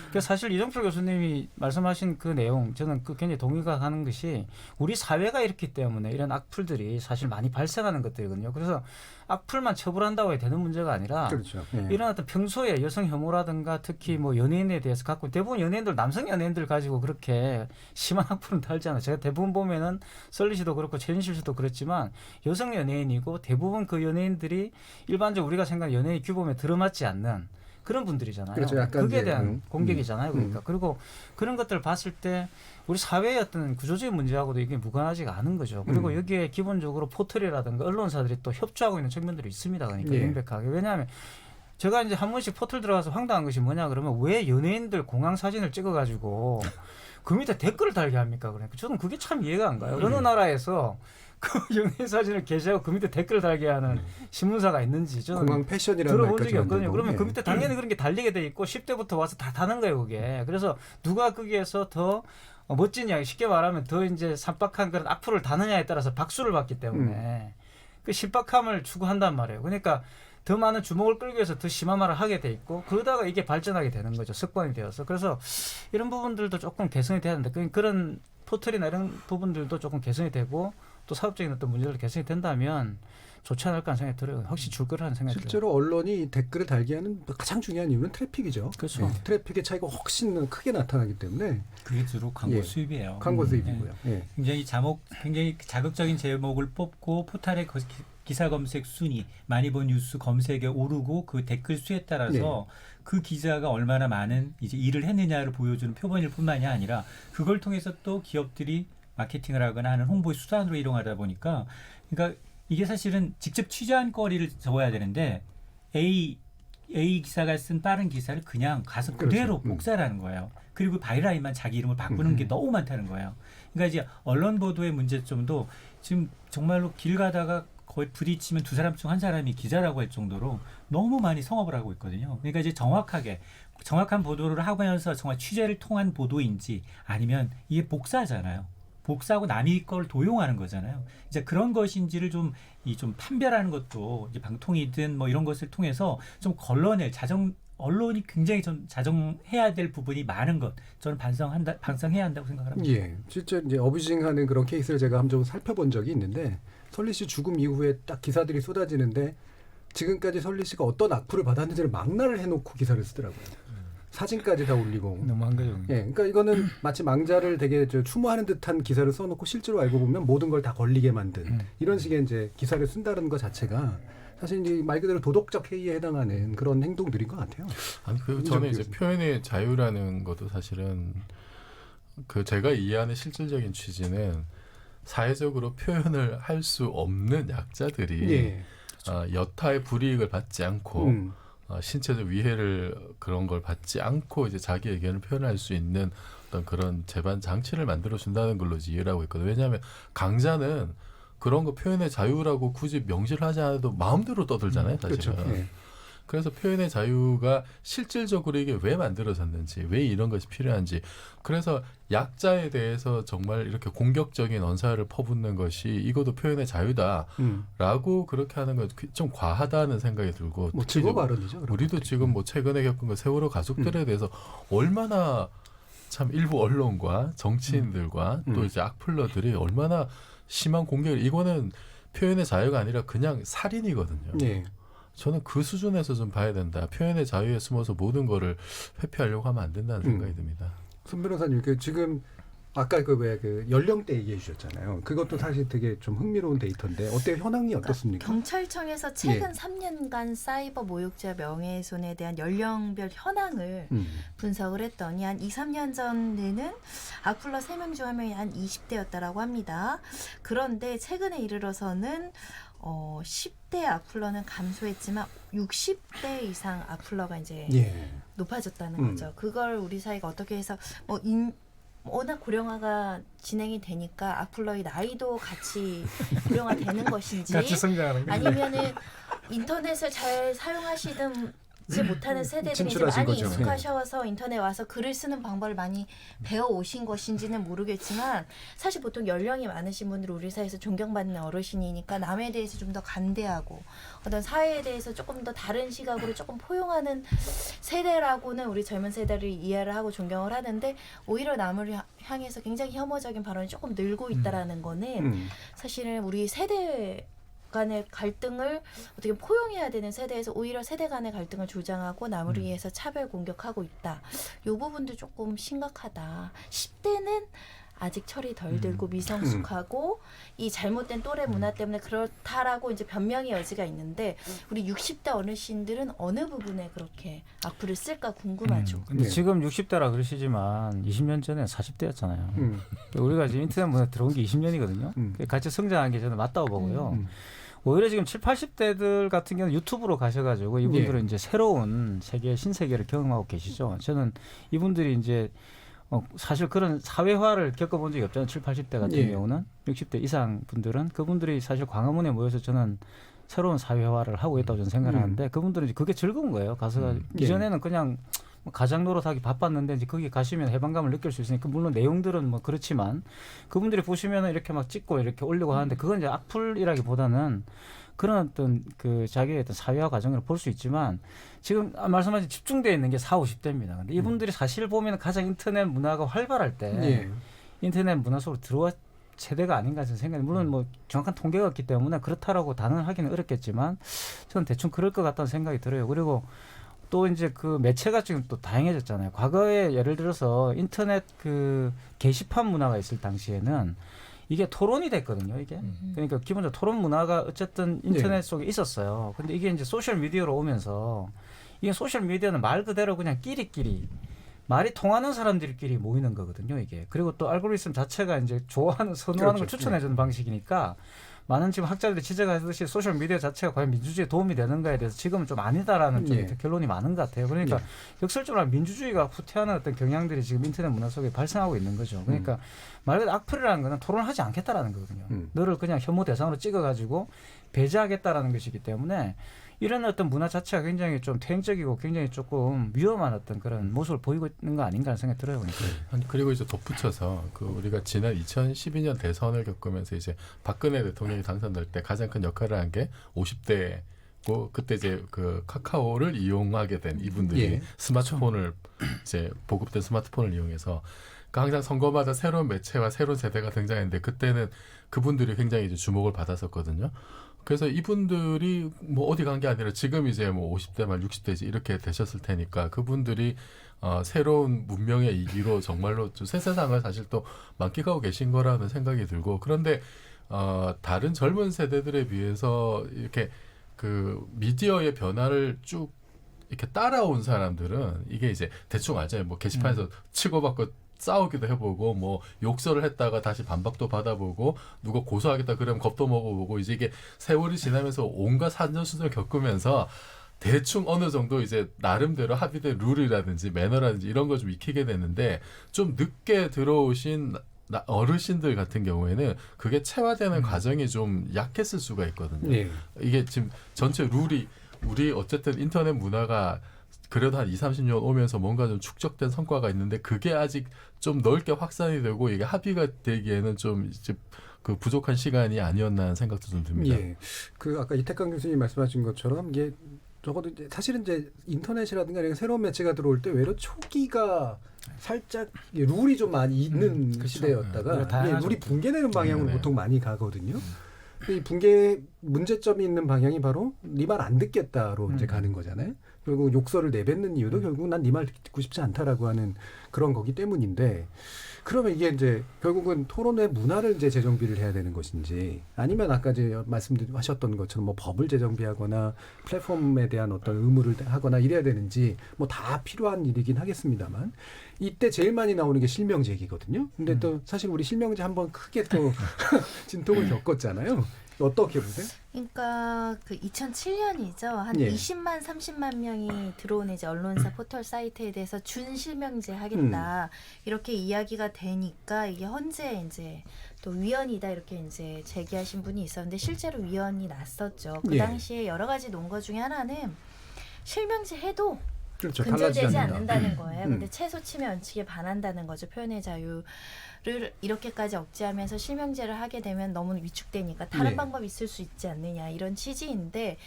그래서 사실 이정표 교수님이 말씀하신 그 내용, 저는 그 굉장히 동의가 가는 것이, 우리 사회가 이렇기 때문에 이런 악플들이 사실 많이 발생하는 것들이거든요. 그래서 악플만 처벌한다고 해야 되는 문제가 아니라, 그렇죠. 이런 어떤 평소에 여성 혐오라든가 특히 뭐 연예인에 대해서 갖고, 대부분 연예인들, 남성 연예인들 가지고 그렇게 심한 악플은 달지 않아요. 제가 대부분 보면은 설리 씨도 그렇고 최진실 씨도 그렇지만 여성 연예인이고, 대부분 그 연예인들이 일반적으로 우리가 생각하는 연예인 규범에 들어맞지 않는 그런 분들이잖아요. 그렇죠. 약간 그게 대한 공격이잖아요. 그러니까. 그리고 그런 것들을 봤을 때 우리 사회의 어떤 구조적인 문제하고도 이게 무관하지가 않은 거죠. 그리고 여기에 기본적으로 포털이라든가 언론사들이 또 협조하고 있는 측면들이 있습니다. 그러니까 명백하게. 왜냐하면 제가 이제 한 번씩 포털 들어가서 황당한 것이 뭐냐 그러면, 왜 연예인들 공항 사진을 찍어가지고 그 밑에 댓글을 달게 합니까? 그러니까 저는 그게 참 이해가 안 가요. 어느 나라에서 그 연예인 사진을 게시하고 그 밑에 댓글을 달게 하는 신문사가 있는지 저는 공항 패션이라는 들어본 적이 없거든요. 만들고. 그러면 그 밑에 당연히 그런 게 달리게 돼 있고 10대부터 와서 다 다는 거예요, 그게. 그래서 누가 거기에서 더 멋진 이야기, 쉽게 말하면 더 이제 산박한 그런 악플을 다느냐에 따라서 박수를 받기 때문에 그 신박함을 추구한단 말이에요. 그러니까 더 많은 주목을 끌기 위해서 더 심한 말을 하게 돼 있고, 그러다가 이게 발전하게 되는 거죠. 습관이 되어서. 그래서 이런 부분들도 조금 개선이 돼야 되는데, 그런 포털이나 이런 부분들도 조금 개선이 되고, 또 사업적인 어떤 문제들도 개선이 된다면 좋지 않을까 하는 생각이 들어요. 확실히 줄 거라는 생각이 들어요. 실제로 언론이 댓글을 달게 하는 가장 중요한 이유는 트래픽이죠. 그렇죠. 트래픽의 차이가 훨씬 크게 나타나기 때문에. 그게 주로 광고 수입이에요. 광고 수입이고요. 굉장히 굉장히 자극적인 제목을 뽑고 포털의 기사 검색 순위, 많이 본 뉴스 검색에 오르고, 그 댓글 수에 따라서 그 기자가 얼마나 많은 이제 일을 했느냐를 보여주는 표본일 뿐만이 아니라, 그걸 통해서 또 기업들이 마케팅을 하거나 하는 홍보의 수단으로 이용하다 보니까, 그러니까 이게 사실은 직접 취재한 거리를 적어야 되는데, A 기사가 쓴 빠른 기사를 그냥 가서 그대로 복사하는 거예요. 그리고 바이라인만 자기 이름을 바꾸는 게 너무 많다는 거예요. 그러니까 이제 언론 보도의 문제점도 지금 정말로 길 가다가 거의 부딪히면 두 사람 중 한 사람이 기자라고 할 정도로 너무 많이 성업을 하고 있거든요. 그러니까 이제 정확한 보도를 하면서 정말 취재를 통한 보도인지, 아니면 이게 복사잖아요. 복사하고 남의 걸 도용하는 거잖아요. 이제 그런 것인지를 좀 판별하는 것도 이제 방통이든 뭐 이런 것을 통해서 좀 걸러낼 언론이 굉장히 좀 자정해야 될 부분이 많은 것, 저는 반성해야 한다고 생각을 합니다. 예, 실제 이제 어뷰징하는 그런 케이스를 제가 한번 살펴본 적이 있는데, 설리 씨 죽음 이후에 딱 기사들이 쏟아지는데, 지금까지 설리 씨가 어떤 악플을 받았는지를 망라를 해놓고 기사를 쓰더라고요. 사진까지 다 올리고. 너무한 거죠. 예, 그러니까 이거는 마치 망자를 되게 추모하는 듯한 기사를 써놓고 실제로 알고 보면 모든 걸 다 걸리게 만든 이런 식의 이제 기사를 쓴다는 것 자체가 사실 이제 말 그대로 도덕적 해이에 해당하는 그런 행동들인 것 같아요. 아니 그 저는 이제 표현의 자유라는 것도 사실은 그 제가 이해하는 실질적인 취지는 사회적으로 표현을 할 수 없는 약자들이 예. 여타의 불이익을 받지 않고 신체적 위해를 그런 걸 받지 않고 이제 자기 의견을 표현할 수 있는 어떤 그런 제반 장치를 만들어 준다는 걸로 이해를 하고 있거든요. 왜냐하면 강자는 그런 거 표현의 자유라고 굳이 명시를 하지 않아도 마음대로 떠들잖아요, 사실은. 그렇죠. 예. 그래서 표현의 자유가 실질적으로 이게 왜 만들어졌는지, 왜 이런 것이 필요한지, 그래서 약자에 대해서 정말 이렇게 공격적인 언사를 퍼붓는 것이 이것도 표현의 자유다라고 그렇게 하는 건 좀 과하다는 생각이 들고, 뭐 증오 발언이죠. 우리도 지금 뭐 최근에 겪은 거 세월호 가족들에 대해서 얼마나 참 일부 언론과 정치인들과 또 이제 악플러들이 얼마나 심한 공격을, 이거는 표현의 자유가 아니라 그냥 살인이거든요. 네. 저는 그 수준에서 좀 봐야 된다. 표현의 자유에 숨어서 모든 거를 회피하려고 하면 안 된다는 생각이 듭니다. 손 변호사님, 그 지금 아까 그 연령대 얘기해 주셨잖아요. 그것도 사실 되게 좀 흥미로운 데이터인데 어때요? 현황이 어떻습니까? 경찰청에서 최근 3년간 사이버 모욕죄 명예훼손에 대한 연령별 현황을 분석을 했더니 한 2, 3년 전에는 악플러 3명 중 1명이 한 20대였다라고 합니다. 그런데 최근에 이르러서는 10대 악플러는 감소했지만 60대 이상 악플러가 이제 높아졌다는 거죠. 그걸 우리 사회가 어떻게 해서 워낙 고령화가 진행이 되니까 악플러의 나이도 같이 고령화되는 것인지 같이 성장하는 아니면은 인터넷을 잘 사용하시든 못하는 세대들이 이제 많이 거죠. 익숙하셔서 인터넷 와서 글을 쓰는 방법을 많이 배워오신 것인지는 모르겠지만 사실 보통 연령이 많으신 분들은 우리 사회에서 존경받는 어르신이니까 남에 대해서 좀 더 간대하고 어떤 사회에 대해서 조금 더 다른 시각으로 조금 포용하는 세대라고는 우리 젊은 세대를 이해를 하고 존경을 하는데 오히려 남을 향해서 굉장히 혐오적인 발언이 조금 늘고 있다라는 거는 사실은 우리 세대 간의 갈등을 어떻게 포용해야 되는 세대에서 오히려 세대 간의 갈등을 조장하고 남을 위해서 차별 공격하고 있다. 이 부분도 조금 심각하다. 10대는 아직 철이 덜 들고 미성숙하고 이 잘못된 또래 문화 때문에 그렇다라고 이제 변명의 여지가 있는데 우리 60대 어르신들은 어느 부분에 그렇게 악플을 쓸까 궁금하죠. 근데 지금 60대라 그러시지만 20년 전에 40대였잖아요. 우리가 지금 인터넷 문화에 들어온 게 20년이거든요. 같이 성장한 게 저는 맞다고 보고요. 오히려 지금 7, 80대들 같은 경우는 유튜브로 가셔가지고 이분들은 이제 새로운 세계, 신세계를 경험하고 계시죠. 저는 이분들이 이제 사실 그런 사회화를 겪어본 적이 없잖아요. 7, 80대 같은 경우는 60대 이상 분들은 그분들이 사실 광화문에 모여서 저는 새로운 사회화를 하고 있다고 저는 생각을 하는데 그분들은 이제 그게 즐거운 거예요. 가서 이전에는 그냥 가장 노릇하기 바빴는데 이제 거기 가시면 해방감을 느낄 수 있으니까 물론 내용들은 뭐 그렇지만 그분들이 보시면은 이렇게 막 찍고 이렇게 올리고 하는데 그건 이제 악플이라기보다는 그런 어떤 그 자기의 어떤 사회화 과정을 볼 수 있지만 지금 말씀하신 집중되어 있는 게 40, 50대입니다. 근데 이분들이 사실 보면 가장 인터넷 문화가 활발할 때 인터넷 문화 속으로 들어와 세대가 아닌가 저는 생각이 물론 뭐 정확한 통계가 없기 때문에 그렇다라고 단언하기는 어렵겠지만 저는 대충 그럴 것 같다는 생각이 들어요. 그리고 또 이제 그 매체가 지금 또 다양해졌잖아요. 과거에 예를 들어서 인터넷 그 게시판 문화가 있을 당시에는 이게 토론이 됐거든요. 이게 그러니까 기본적으로 토론 문화가 어쨌든 인터넷 속에 있었어요. 근데 이게 이제 소셜 미디어로 오면서 이게 소셜 미디어는 말 그대로 그냥 끼리끼리 말이 통하는 사람들끼리 모이는 거거든요. 이게 그리고 또 알고리즘 자체가 이제 좋아하는 선호하는 걸 추천해주는 방식이니까. 많은 지금 학자들이 지적하듯이 소셜 미디어 자체가 과연 민주주의에 도움이 되는가에 대해서 지금은 좀 아니다라는 좀 결론이 많은 것 같아요. 그러니까 역설적으로 민주주의가 후퇴하는 어떤 경향들이 지금 인터넷 문화 속에 발생하고 있는 거죠. 그러니까 말 그대로 악플이라는 거는 토론하지 않겠다라는 거거든요. 너를 그냥 혐오 대상으로 찍어가지고 배제하겠다라는 것이기 때문에 이런 어떤 문화 자체가 굉장히 좀 퇴행적이고 굉장히 조금 위험한 어떤 그런 모습을 보이고 있는 거 아닌가 하는 생각이 들어요. 그러니까. 그리고 이제 덧붙여서 그 우리가 지난 2012년 대선을 겪으면서 이제 박근혜 대통령이 당선될 때 가장 큰 역할을 한 게 50대고 그때 이제 그 카카오를 이용하게 된 이분들이 스마트폰을 이제 보급된 스마트폰을 이용해서 그러니까 항상 선거마다 새로운 매체와 새로운 세대가 등장했는데 그때는 그분들이 굉장히 이제 주목을 받았었거든요. 그래서 이분들이 뭐 어디 간 게 아니라 지금 이제 뭐 50대 말 60대지 이렇게 되셨을 테니까 그분들이 새로운 문명의 이기로 정말로 새 세상을 사실 또 만끽하고 계신 거라는 생각이 들고 그런데 다른 젊은 세대들에 비해서 이렇게 그 미디어의 변화를 쭉 이렇게 따라온 사람들은 이게 이제 대충 알잖아요. 뭐 게시판에서 치고받고 싸우기도 해보고 뭐 욕설을 했다가 다시 반박도 받아보고 누가 고소하겠다 그러면 겁도 먹어보고 이제 이게 세월이 지나면서 온갖 산전수전을 겪으면서 대충 어느 정도 이제 나름대로 합의된 룰이라든지 매너라든지 이런 걸 좀 익히게 되는데 좀 늦게 들어오신 어르신들 같은 경우에는 그게 체화되는 과정이 좀 약했을 수가 있거든요. 네. 이게 지금 전체 룰이 우리 어쨌든 인터넷 문화가 그래도 한 20-30년 오면서 뭔가 좀 축적된 성과가 있는데 그게 아직 좀 넓게 확산이 되고 이게 합의가 되기에는 좀 이제 그 부족한 시간이 아니었나 하는 생각도 좀 듭니다. 예. 그 아까 이태강 교수님 말씀하신 것처럼 이게 적어도 이제 사실은 이제 인터넷이라든가 이런 새로운 매체가 들어올 때 외로 초기가 살짝 룰이 좀 많이 있는 그렇죠. 시대였다가 룰이 붕괴되는 방향으로 보통 많이 가거든요. 이 붕괴 문제점이 있는 방향이 바로 네 말 안 듣겠다로 이제 가는 거잖아요. 결국 욕설을 내뱉는 이유도 결국 난 네 말 듣고 싶지 않다라고 하는 그런 거기 때문인데 그러면 이게 이제 결국은 토론회 문화를 이제 재정비를 해야 되는 것인지 아니면 아까 이제 말씀하셨던 것처럼 뭐 법을 재정비하거나 플랫폼에 대한 어떤 의무를 하거나 이래야 되는지 뭐 다 필요한 일이긴 하겠습니다만 이때 제일 많이 나오는 게 실명제 얘기거든요. 근데 또 사실 우리 실명제 한번 크게 또 진통을 겪었잖아요. 어떻게 보세요? 그러니까 그 2007년이죠. 한 20만 30만 명이 들어오는 이제 언론사 포털 사이트에 대해서 준실명제 하겠다 이렇게 이야기가 되니까 이게 헌재 이제 또 위헌이다 이렇게 이제 제기하신 분이 있었는데 실제로 위헌이 났었죠. 그 당시에 여러 가지 논거 중에 하나는 실명제 해도 그렇죠. 근절되지 않는다는 거예요. 근데 최소 침해 원칙에 반한다는 거죠. 표현의 자유를 이렇게까지 억제하면서 실명제를 하게 되면 너무 위축되니까 다른 방법이 있을 수 있지 않느냐 이런 취지인데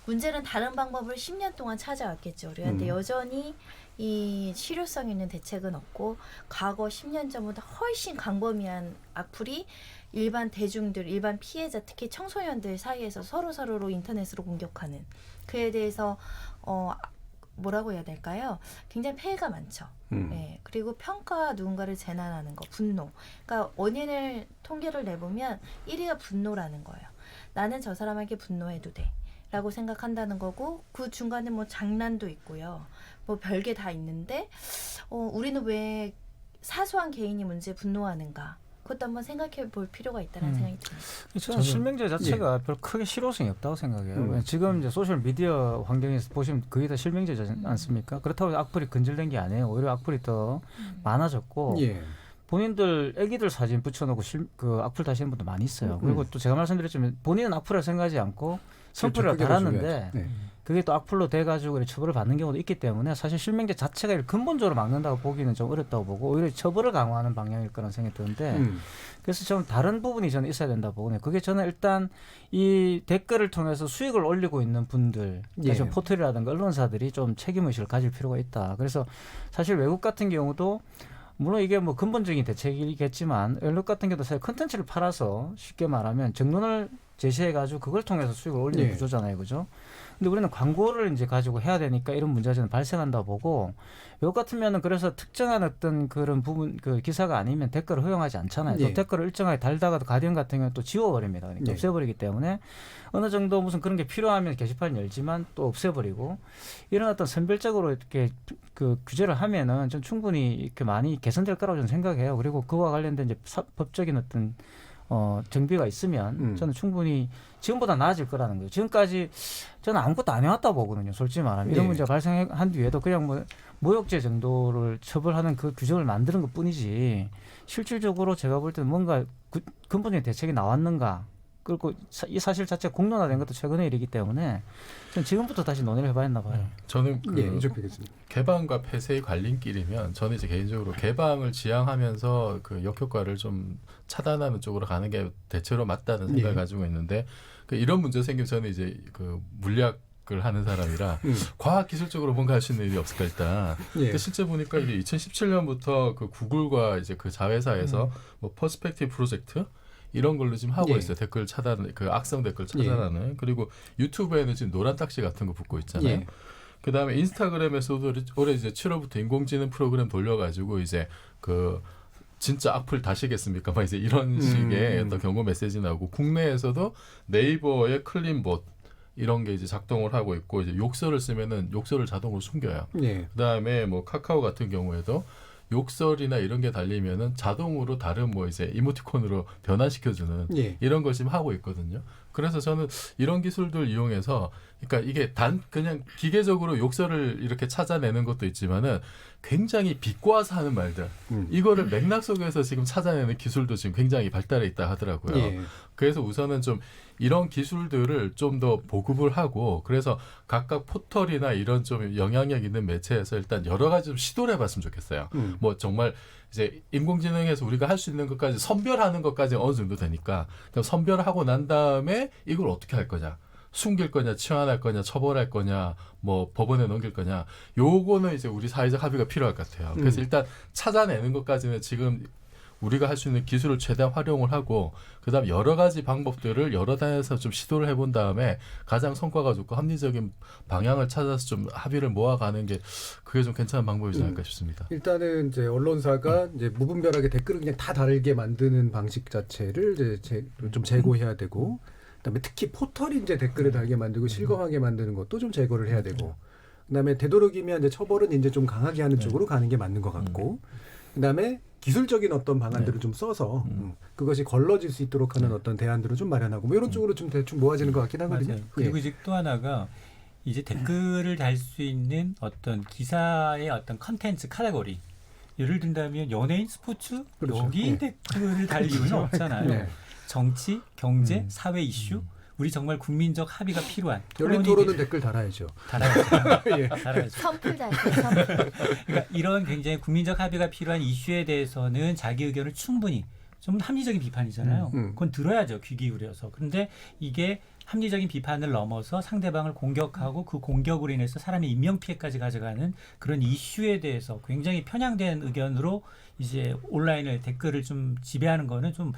문제는 다른 방법을 10년 동안 찾아왔겠죠. 우리한테 여전히 이 실효성 있는 대책은 없고 과거 10년 전보다 훨씬 광범위한 악플이 일반 대중들, 일반 피해자, 특히 청소년들 사이에서 서로로 인터넷으로 공격하는 그에 대해서 뭐라고 해야 될까요? 굉장히 폐해가 많죠. 네. 그리고 평가 누군가를 재난하는 거, 분노. 그러니까 원인을 통계를 내보면 1위가 분노라는 거예요. 나는 저 사람에게 분노해도 돼. 라고 생각한다는 거고 그 중간에 뭐 장난도 있고요. 뭐 별게 다 있는데 우리는 왜 사소한 개인이 문제에 분노하는가? 그것도 한번 생각해 볼 필요가 있다는 생각이 듭니다. 저는 실명제 자체가 별로 크게 실효성이 없다고 생각해요. 지금 이제 소셜 미디어 환경에서 보시면 거의 다 실명제지 않습니까? 그렇다고 해서 악플이 근절된 게 아니에요. 오히려 악플이 더 많아졌고 본인들 애기들 사진 붙여놓고 그 악플 다시는 분도 많이 있어요. 그리고 또 제가 말씀드렸지만 본인은 악플을 생각하지 않고 선플을 달았는데 그게 또 악플로 돼가지고 처벌을 받는 경우도 있기 때문에 사실 실명제 자체가 근본적으로 막는다고 보기는 좀 어렵다고 보고 오히려 처벌을 강화하는 방향일 거라는 생각이 드는데 그래서 좀 다른 부분이 저는 있어야 된다고 보거든요. 그게 저는 일단 이 댓글을 통해서 수익을 올리고 있는 분들 좀 포털이라든가 언론사들이 좀 책임의식을 가질 필요가 있다. 그래서 사실 외국 같은 경우도 물론 이게 뭐 근본적인 대책이겠지만 외국 같은 경우도 사실 컨텐츠를 팔아서 쉽게 말하면 정론을 제시해가지고 그걸 통해서 수익을 올리는 구조잖아요, 그죠? 근데 우리는 광고를 이제 가지고 해야 되니까 이런 문제가 저는 발생한다고 보고 외국 같으면은 그래서 특정한 어떤 그런 부분 그 기사가 아니면 댓글을 허용하지 않잖아요. 또 댓글을 일정하게 달다가도 가디언 같은 경우는 또 지워버립니다. 그러니까 없애버리기 때문에 어느 정도 무슨 그런 게 필요하면 게시판을 열지만 또 없애버리고 이런 어떤 선별적으로 이렇게 그 규제를 하면은 좀 충분히 이렇게 많이 개선될 거라고 저는 생각해요. 그리고 그와 관련된 이제 법적인 어떤 정비가 있으면 저는 충분히 지금보다 나아질 거라는 거예요. 지금까지 저는 아무것도 안 해왔다고 보거든요. 솔직히 말하면. 이런 문제가 발생한 뒤에도 그냥 뭐 모욕죄 정도를 처벌하는 그 규정을 만드는 것 뿐이지 실질적으로 제가 볼 때는 뭔가 근본적인 대책이 나왔는가 그리고 이 사실 자체가 공론화된 것도 최근의 일이기 때문에 저는 지금부터 다시 논의를 해봐야 했나 봐요. 저는 개방과 폐쇄의 관림길이면 저는 이제 개인적으로 개방을 지향하면서 그 역효과를 좀 차단하는 쪽으로 가는 게 대체로 맞다는 생각을 가지고 있는데 이런 문제 생기면 저는 이제 그 물리학을 하는 사람이라 과학기술적으로 뭔가 할 수 있는 일이 없을까 일단. 근데 실제 보니까 이제 2017년부터 그 구글과 이제 그 자회사에서 뭐 퍼스펙티브 프로젝트 이런 걸로 지금 하고 있어요. 댓글 차단, 그 악성 댓글 차단하는. 그리고 유튜브에는 지금 노란 딱지 같은 거 붙고 있잖아요. 그 다음에 인스타그램에서도 올해 이제 7월부터 인공지능 프로그램 돌려가지고 이제 그 진짜 악플 다시겠습니까? 막 이제 이런 식의 어떤 경고 메시지 나오고 국내에서도 네이버의 클린봇 이런 게 이제 작동을 하고 있고 이제 욕설을 쓰면은 욕설을 자동으로 숨겨요. 예. 그다음에 뭐 카카오 같은 경우에도 욕설이나 이런 게 달리면은 자동으로 다른 뭐 이제 이모티콘으로 변환시켜주는 예. 이런 걸 지금 하고 있거든요. 그래서 저는 이런 기술들 이용해서 그러니까 이게 그냥 기계적으로 욕설을 이렇게 찾아내는 것도 있지만은 굉장히 비꼬아서 하는 말들 이거를 맥락 속에서 지금 찾아내는 기술도 지금 굉장히 발달해 있다 하더라고요. 예. 그래서 우선은 좀 이런 기술들을 좀 더 보급을 하고 그래서 각각 포털이나 이런 좀 영향력 있는 매체에서 일단 여러 가지 좀 시도를 해봤으면 좋겠어요. 뭐 정말 이제 인공지능에서 우리가 할 수 있는 것까지 선별하는 것까지 어느 정도 되니까 그럼 선별하고 난 다음에 이걸 어떻게 할 거냐. 숨길 거냐, 치환할 거냐, 처벌할 거냐, 뭐 법원에 넘길 거냐. 요거는 이제 우리 사회적 합의가 필요할 것 같아요. 그래서 일단 찾아내는 것까지는 지금 우리가 할 수 있는 기술을 최대한 활용을 하고 그다음 여러 가지 방법들을 여러 단에서 좀 시도를 해본 다음에 가장 성과가 좋고 합리적인 방향을 찾아서 좀 합의를 모아가는 게 그게 좀 괜찮은 방법이지 않을까 싶습니다. 일단은 이제 언론사가 이제 무분별하게 댓글을 그냥 다 다르게 만드는 방식 자체를 이제 좀 제고해야 되고 그다음에 특히 포털이 이제 댓글을 달게 만들고 실검하게 만드는 것도 좀 제거를 해야 되고 그다음에 되도록이면 이제 처벌은 이제 좀 강하게 하는 쪽으로 가는 게 맞는 것 같고 그다음에 기술적인 어떤 방안들을 좀 써서 그것이 걸러질 수 있도록 하는 어떤 대안들을 좀 마련하고 뭐 이런 쪽으로 좀 대충 모아지는 것 같긴 하거든요. 맞아요. 그리고 이제 또 하나가 이제 댓글을 달 수 있는 어떤 기사의 어떤 컨텐츠 카테고리 예를 든다면 연예인 스포츠 그렇죠. 여기 댓글을 달 이유는 없잖아요. 네. 정치, 경제, 사회 이슈 우리 정말 국민적 합의가 필요한 열린 토론은 댓글 달아야죠. 예. 달아야죠. 선풀 달고 선풀. 그러니까 이런 굉장히 국민적 합의가 필요한 이슈에 대해서는 자기 의견을 충분히 좀 합리적인 비판이잖아요. 그건 들어야죠. 귀 기울여서. 그런데 이게 합리적인 비판을 넘어서 상대방을 공격하고 그 공격으로 인해서 사람의 인명피해까지 가져가는 그런 이슈에 대해서 굉장히 편향된 의견으로 이제 온라인을 댓글을 좀 지배하는 거는 좀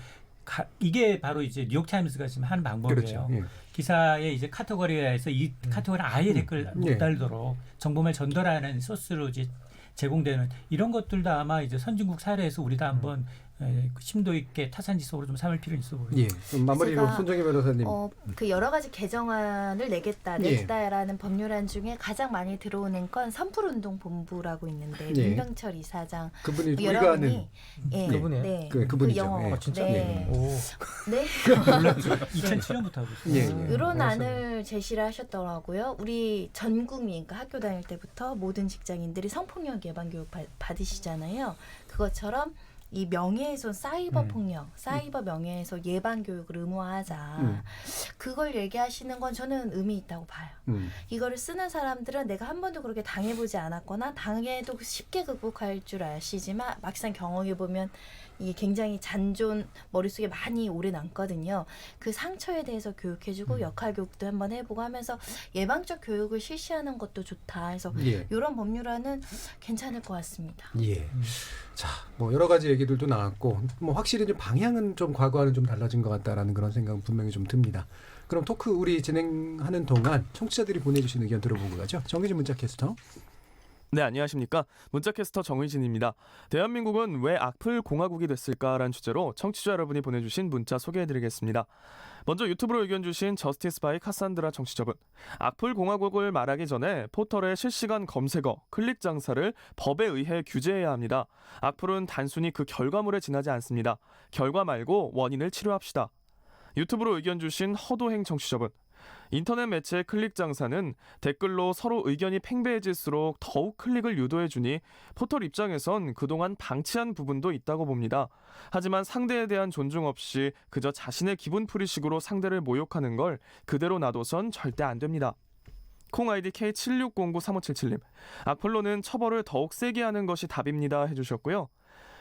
이게 바로 이제 뉴욕타임스가 지금 하는 방법이에요. 그렇죠. 예. 기사의 이제 카테고리에서 이 카테고리 아예 댓글 못 달도록 정보를 전달하는 소스로 이제 제공되는 이런 것들도 아마 이제 선진국 사례에서 우리도 한번 심도 있게 타산지석으로 좀 삼을 필요는 있어 보여요. 예. 마무리로 손정희 변호사님. 그 여러 가지 개정안을 내겠다라는 법률안 중에 가장 많이 들어오는 건 선풀운동본부라고 있는데 예. 문병철 이사장 그분이 우리가 아는 그분이에요? 네. 그분이죠. 영어. 예. 진짜? 네. 네. 몰랐죠. 2007년부터 하고 있어요. 예. 이런 안을 제시를 하셨더라고요. 우리 전 국민, 그러니까 학교 다닐 때부터 모든 직장인들이 성폭력 예방 교육 받으시잖아요. 그것처럼 이 명예훼손, 사이버 폭력, 사이버 명예훼손 예방 교육을 의무화하자. 그걸 얘기하시는 건 저는 의미 있다고 봐요. 이거를 쓰는 사람들은 내가 한 번도 그렇게 당해보지 않았거나 당해도 쉽게 극복할 줄 아시지만 막상 경험해보면 이게 굉장히 잔존 머릿속에 많이 오래 남거든요. 그 상처에 대해서 교육해주고 역할 교육도 한번 해보고 하면서 예방적 교육을 실시하는 것도 좋다 해서 이런 법률안은 괜찮을 것 같습니다. 예. 자, 뭐 여러 가지 얘기들도 나왔고 뭐 확실히 좀 방향은 좀 과거와는 좀 달라진 것 같다라는 그런 생각은 분명히 좀 듭니다. 그럼 토크 우리 진행하는 동안 청취자들이 보내주신 의견 들어보고 가죠. 정규진 문자캐스터. 네, 안녕하십니까. 문자캐스터 정의진입니다. 대한민국은 왜 악플 공화국이 됐을까라는 주제로 청취자 여러분이 보내주신 문자 소개해드리겠습니다. 먼저 유튜브로 의견 주신 저스티스 바이 카산드라 청취자분. 악플 공화국을 말하기 전에 포털의 실시간 검색어, 클릭 장사를 법에 의해 규제해야 합니다. 악플은 단순히 그 결과물에 지나지 않습니다. 결과 말고 원인을 치료합시다. 유튜브로 의견 주신 허도행 청취자분. 인터넷 매체의 클릭 장사는 댓글로 서로 의견이 팽배해질수록 더욱 클릭을 유도해주니 포털 입장에선 그동안 방치한 부분도 있다고 봅니다. 하지만 상대에 대한 존중 없이 그저 자신의 기분 풀이식으로 상대를 모욕하는 걸 그대로 놔둬선 절대 안 됩니다. 콩 아이디 K76093577님. 악플로는 처벌을 더욱 세게 하는 것이 답입니다 해주셨고요.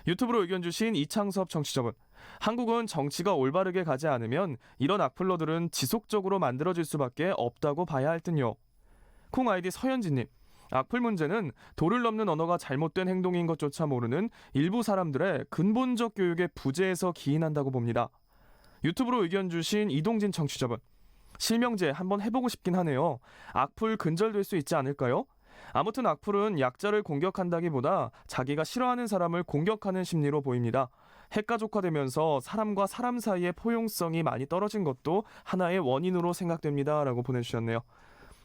유튜브로 의견 주신 이창섭 청취자분. 한국은 정치가 올바르게 가지 않으면 이런 악플러들은 지속적으로 만들어질 수밖에 없다고 봐야 할 듯요. 콩 아이디 서현진님. 악플 문제는 도를 넘는 언어가 잘못된 행동인 것조차 모르는 일부 사람들의 근본적 교육의 부재에서 기인한다고 봅니다. 유튜브로 의견 주신 이동진 청취자분. 실명제 한번 해보고 싶긴 하네요. 악플 근절될 수 있지 않을까요? 아무튼 악플은 약자를 공격한다기보다 자기가 싫어하는 사람을 공격하는 심리로 보입니다. 핵가족화되면서 사람과 사람 사이의 포용성이 많이 떨어진 것도 하나의 원인으로 생각됩니다라고 보내주셨네요.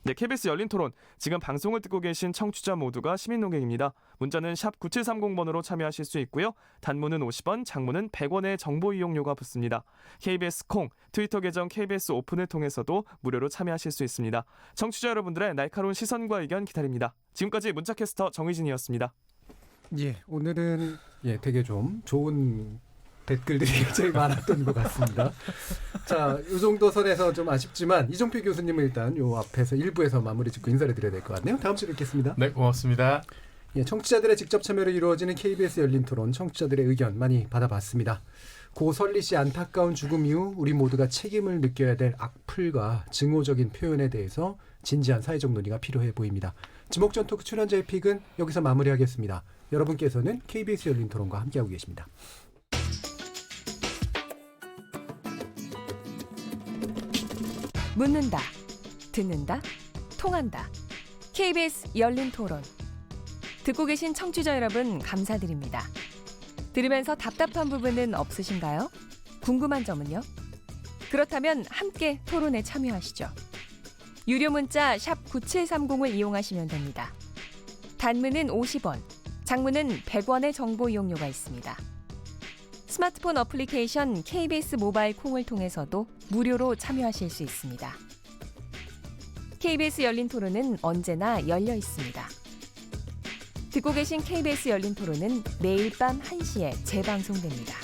네, KBS 열린 토론. 지금 방송을 듣고 계신 청취자 모두가 시민 농객입니다. 문자는 샵 9730번으로 참여하실 수 있고요. 단문은 50원, 장문은 100원의 정보 이용료가 붙습니다. KBS 콩, 트위터 계정 KBS 오픈을 통해서도 무료로 참여하실 수 있습니다. 청취자 여러분들의 날카로운 시선과 의견 기다립니다. 지금까지 문자캐스터 정의진이었습니다. 예, 오늘은 되게 좀 좋은 댓글들이 굉장히 많았던 것 같습니다. 자, 이 정도 선에서 좀 아쉽지만 이종필 교수님은 일단 요 앞에서 1부에서 마무리 짓고 인사를 드려야 될 것 같네요. 다음 주에 뵙겠습니다. 네, 고맙습니다. 예, 청취자들의 직접 참여로 이루어지는 KBS 열린 토론, 청취자들의 의견 많이 받아봤습니다. 고 설리 씨 안타까운 죽음 이후 우리 모두가 책임을 느껴야 될 악플과 증오적인 표현에 대해서 진지한 사회적 논의가 필요해 보입니다. 지목전 토크 출연자의 픽은 여기서 마무리하겠습니다. 여러분께서는 KBS 열린 토론과 함께하고 계십니다. 묻는다, 듣는다, 통한다. KBS 열린 토론. 듣고 계신 청취자 여러분 감사드립니다. 들으면서 답답한 부분은 없으신가요? 궁금한 점은요? 그렇다면 함께 토론에 참여하시죠. 유료 문자 샵 9730을 이용하시면 됩니다. 단문은 50원, 장문은 100원의 정보 이용료가 있습니다. 스마트폰 어플리케이션 KBS 모바일 콩을 통해서도 무료로 참여하실 수 있습니다. KBS 열린 토론은 언제나 열려 있습니다. 듣고 계신 KBS 열린 토론은 매일 밤 1시에 재방송됩니다.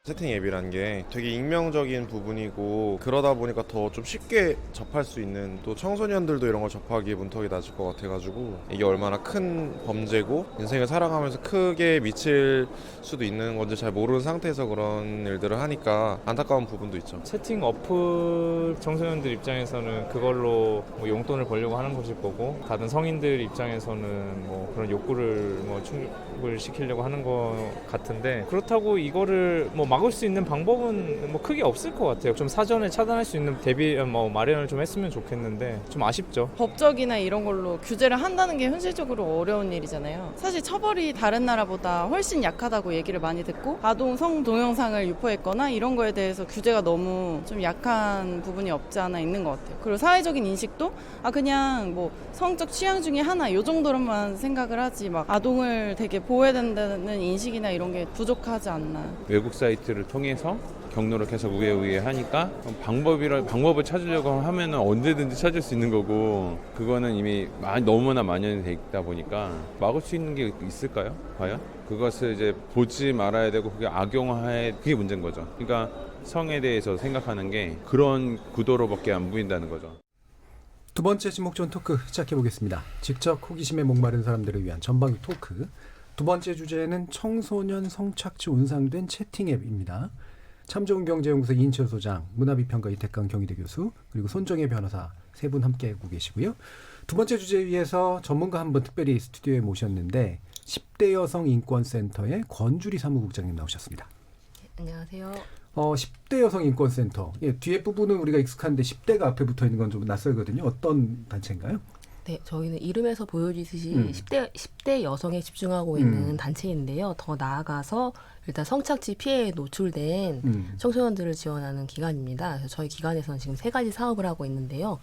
채팅 앱이라는 게 되게 익명적인 부분이고 그러다 보니까 더 좀 쉽게 접할 수 있는, 또 청소년들도 이런 걸 접하기에 문턱이 낮을 것 같아가지고 이게 얼마나 큰 범죄고 인생을 살아가면서 크게 미칠 수도 있는 건지 잘 모르는 상태에서 그런 일들을 하니까 안타까운 부분도 있죠. 채팅 어플 청소년들 입장에서는 그걸로 뭐 용돈을 벌려고 하는 것일 거고, 다른 성인들 입장에서는 뭐 그런 욕구를 뭐 충족을 시키려고 하는 것 같은데, 그렇다고 이거를 뭐 막을 수 있는 방법은 뭐 크게 없을 것 같아요. 좀 사전에 차단할 수 있는 대비 마련을 좀 했으면 좋겠는데 좀 아쉽죠. 법적이나 이런 걸로 규제를 한다는 게 현실적으로 어려운 일이잖아요. 사실 처벌이 다른 나라보다 훨씬 약하다고 얘기를 많이 듣고, 아동 성 동영상을 유포했거나 이런 거에 대해서 규제가 너무 좀 약한 부분이 없지 않아 있는 것 같아요. 그리고 사회적인 인식도 그냥 뭐 성적 취향 중에 하나 이 정도로만 생각을 하지, 막 아동을 되게 보호해야 된다는 인식이나 이런 게 부족하지 않나. 외국 사이트를 통해서 경로를 계속 우회우회 하니까 방법을 찾으려고 하면은 언제든지 찾을 수 있는 거고, 그거는 이미 너무나 만연이 돼 있다 보니까 막을 수 있는 게 있을까요? 과연? 그것을 이제 보지 말아야 되고 그게 악용해, 그게 문제인 거죠. 그러니까 성에 대해서 생각하는 게 그런 구도로밖에 안 보인다는 거죠. 두 번째 지목전 토크 시작해 보겠습니다. 직접 호기심에 목마른 사람들을 위한 전방위 토크. 두 번째 주제는 청소년 성착취 온상된 채팅 앱입니다. 참 좋은 경제연구소 이인철 소장, 문화비평가 이태강 경희대 교수, 그리고 손정혜 변호사 세 분 함께하고 계시고요. 두 번째 주제에 위해서 전문가 한 분 특별히 스튜디오에 모셨는데 10대 여성 인권센터의 권주리 사무국장님 나오셨습니다. 안녕하세요. 10대 여성 인권센터. 뒤에 부분은 우리가 익숙한데 10대가 앞에 붙어 있는 건 좀 낯설거든요. 어떤 단체인가요? 네, 저희는 이름에서 보여지듯이 10대 여성에 집중하고 있는 단체인데요. 더 나아가서 일단 성착취 피해에 노출된 청소년들을 지원하는 기관입니다. 그래서 저희 기관에서는 지금 3가지 사업을 하고 있는데요.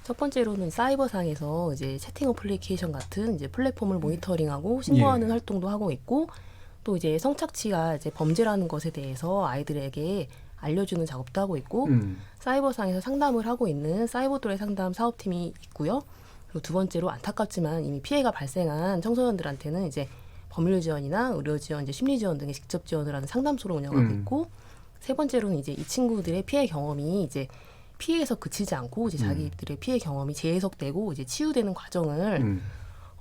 첫 번째로는 사이버상에서 이제 채팅 어플리케이션 같은 이제 플랫폼을 모니터링하고 신고하는 활동도 하고 있고, 또 이제 성착취가 이제 범죄라는 것에 대해서 아이들에게 알려주는 작업도 하고 있고, 사이버상에서 상담을 하고 있는 사이버도래 상담 사업팀이 있고요. 그리고 두 번째로 안타깝지만 이미 피해가 발생한 청소년들한테는 이제 법률 지원이나 의료 지원, 이제 심리 지원 등의 직접 지원을 하는 상담소를 운영하고 있고, 세 번째로는 이제 이 친구들의 피해 경험이 이제 피해에서 그치지 않고 이제 자기들의 피해 경험이 재해석되고 이제 치유되는 과정을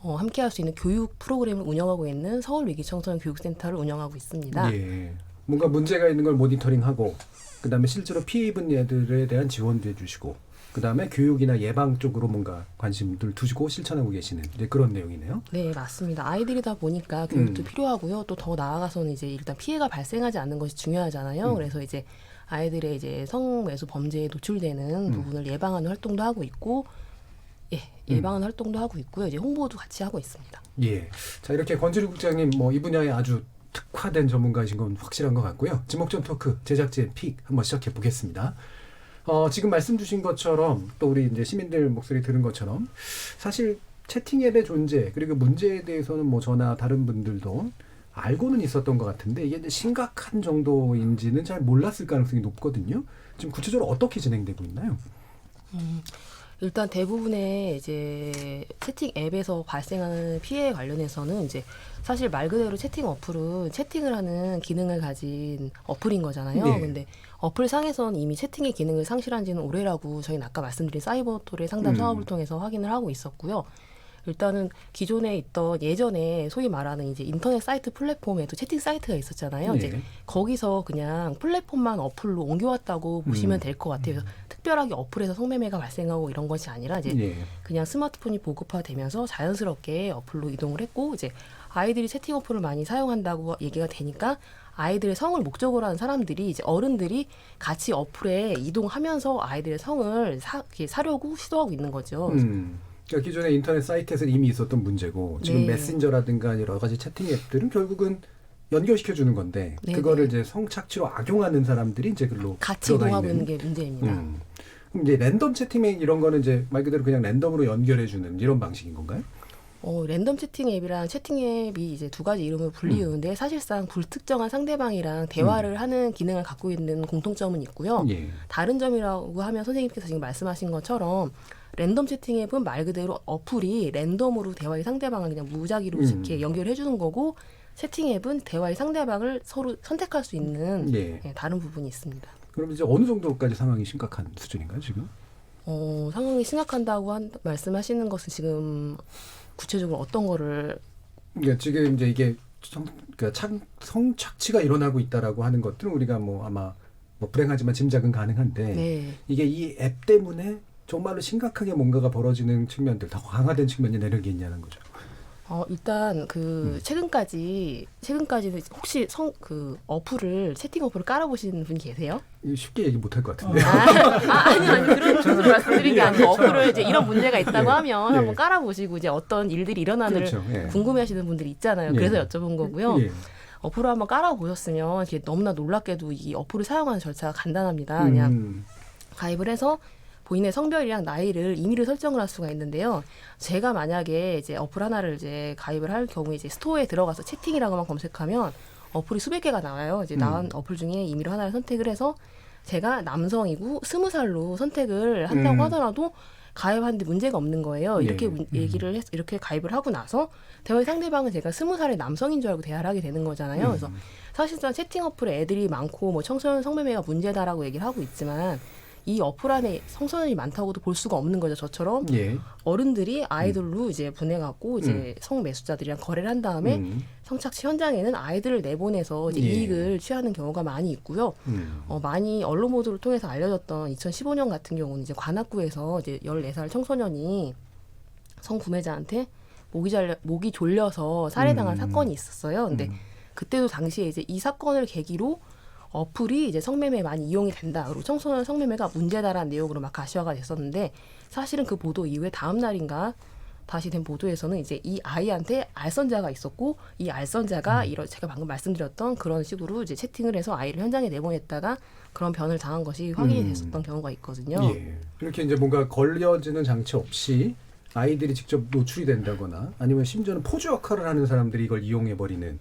함께 할 수 있는 교육 프로그램을 운영하고 있는 서울 위기 청소년 교육센터를 운영하고 있습니다. 예. 뭔가 문제가 있는 걸 모니터링하고, 그다음에 실제로 피해 입은 애들에 대한 지원도 해주시고, 그다음에 교육이나 예방 쪽으로 뭔가 관심들 두시고 실천하고 계시는 그런 내용이네요. 네, 맞습니다. 아이들이다 보니까 교육도 필요하고요. 또 더 나아가서는 이제 일단 피해가 발생하지 않는 것이 중요하잖아요. 그래서 이제 아이들의 이제 성매수 범죄에 노출되는 부분을 예방하는 활동도 하고 있고, 예방하는 활동도 하고 있고요. 이제 홍보도 같이 하고 있습니다. 예. 자, 이렇게 권주리 국장님 이 분야에 아주 특화된 전문가이신 건 확실한 것 같고요. 지목전 토크 제작진 픽 한번 시작해 보겠습니다. 지금 말씀 주신 것처럼 또 우리 이제 시민들 목소리 들은 것처럼 사실 채팅 앱의 존재 그리고 문제에 대해서는 뭐 저나 다른 분들도 알고는 있었던 것 같은데 이게 이제 심각한 정도인지는 잘 몰랐을 가능성이 높거든요. 지금 구체적으로 어떻게 진행되고 있나요? 일단 대부분의 이제 채팅 앱에서 발생하는 피해 관련해서는 이제 사실 말 그대로 채팅 어플은 채팅을 하는 기능을 가진 어플인 거잖아요. 네. 근데 어플 상에서는 이미 채팅의 기능을 상실한 지는 오래라고 저희는 아까 말씀드린 사이버토의 상담 사업을 통해서 확인을 하고 있었고요. 일단은 기존에 있던 예전에 소위 말하는 이제 인터넷 사이트 플랫폼에도 채팅 사이트가 있었잖아요. 네. 이제 거기서 그냥 플랫폼만 어플로 옮겨왔다고 보시면 될 것 같아요. 그래서 특별하게 어플에서 성매매가 발생하고 이런 것이 아니라 이제 그냥 스마트폰이 보급화되면서 자연스럽게 어플로 이동을 했고 이제 아이들이 채팅 어플을 많이 사용한다고 얘기가 되니까 아이들의 성을 목적으로 하는 사람들이 이제 어른들이 같이 어플에 이동하면서 아이들의 성을 사려고 시도하고 있는 거죠. 그러니까 기존의 인터넷 사이트에서 이미 있었던 문제고 지금 네. 메신저라든가 여러 가지 채팅 앱들은 결국은 연결시켜 주는 건데 그거를 이제 성착취로 악용하는 사람들이 이제 글로 같이 이동하고 있는 게 문제입니다. 그럼 이제 랜덤 채팅 앱 이런 거는 이제 말 그대로 그냥 랜덤으로 연결해 주는 이런 방식인 건가요? 랜덤 채팅 앱이랑 채팅 앱이 이제 두 가지 이름을 불리우는데 사실상 불특정한 상대방이랑 대화를 하는 기능을 갖고 있는 공통점은 있고요. 다른 점이라고 하면 선생님께서 지금 말씀하신 것처럼 랜덤 채팅 앱은 말 그대로 어플이 랜덤으로 대화의 상대방을 그냥 무작위로 이렇게 연결해 주는 거고 채팅 앱은 대화의 상대방을 서로 선택할 수 있는 다른 부분이 있습니다. 그럼 이제 어느 정도까지 상황이 심각한 수준인가요, 지금? 상황이 심각한다고 말씀하시는 것은 지금 구체적으로 어떤 거를 그러니까 지금 이제 이게 성착취가 일어나고 있다라고 하는 것들은 우리가 뭐 아마 뭐 불행하지만 짐작은 가능한데 이게 이 앱 때문에 정말로 심각하게 뭔가가 벌어지는 측면들, 더 강화된 측면이 내는 게 있냐는 거죠. 일단 최근까지는 혹시 어플을 채팅 어플을 깔아보시는 분 계세요? 쉽게 얘기 못할 것 같은데. 아니요. 그런 쪽으로 말씀드린 게 아니고 어플을 이제 이런 문제가 있다고 하면 한번 깔아보시고 이제 어떤 일들이 일어나는 궁금해하시는 분들이 있잖아요. 그래서 여쭤본 거고요. 어플을 한번 깔아보셨으면 이게 너무나 놀랍게도 이 어플을 사용하는 절차가 간단합니다. 그냥 가입을 해서 본인의 성별이랑 나이를 임의로 설정을 할 수가 있는데요. 제가 만약에 이제 어플 하나를 이제 가입을 할 경우에 이제 스토어에 들어가서 채팅이라고만 검색하면 어플이 수백 개가 나와요. 이제 나온 어플 중에 임의로 하나를 선택을 해서 제가 남성이고 20살로 선택을 한다고 하더라도 가입하는데 문제가 없는 거예요. 이렇게 얘기를 해서 이렇게 가입을 하고 나서 대화의 상대방은 제가 20살의 남성인 줄 알고 대화를 하게 되는 거잖아요. 그래서 사실상 채팅 어플에 애들이 많고 뭐 청소년 성매매가 문제다라고 얘기를 하고 있지만 이 어플 안에 성소년이 많다고도 볼 수가 없는 거죠. 저처럼 어른들이 아이들로 이제 보내갖고 이제 성매수자들이랑 거래를 한 다음에 성착취 현장에는 아이들을 내보내서 이제 이익을 취하는 경우가 많이 있고요. 많이 언론 보도를 통해서 알려졌던 2015년 같은 경우는 이제 관악구에서 이제 14살 청소년이 성구매자한테 목이 졸려서 살해당한 사건이 있었어요. 근데 그때도 당시에 이제 이 사건을 계기로 어플이 이제 성매매에 많이 이용이 된다. 그리고 청소년 성매매가 문제다라는 내용으로 막 가시화가 됐었는데 사실은 그 보도 이후에 다음 날인가 다시 된 보도에서는 이제 이 아이한테 알선자가 있었고 이 알선자가 제가 방금 말씀드렸던 그런 식으로 이제 채팅을 해서 아이를 현장에 내보냈다가 그런 변을 당한 것이 확인이 됐었던 경우가 있거든요. 이렇게 이제 뭔가 걸려지는 장치 없이 아이들이 직접 노출이 된다거나 아니면 심지어는 포주 역할을 하는 사람들이 이걸 이용해버리는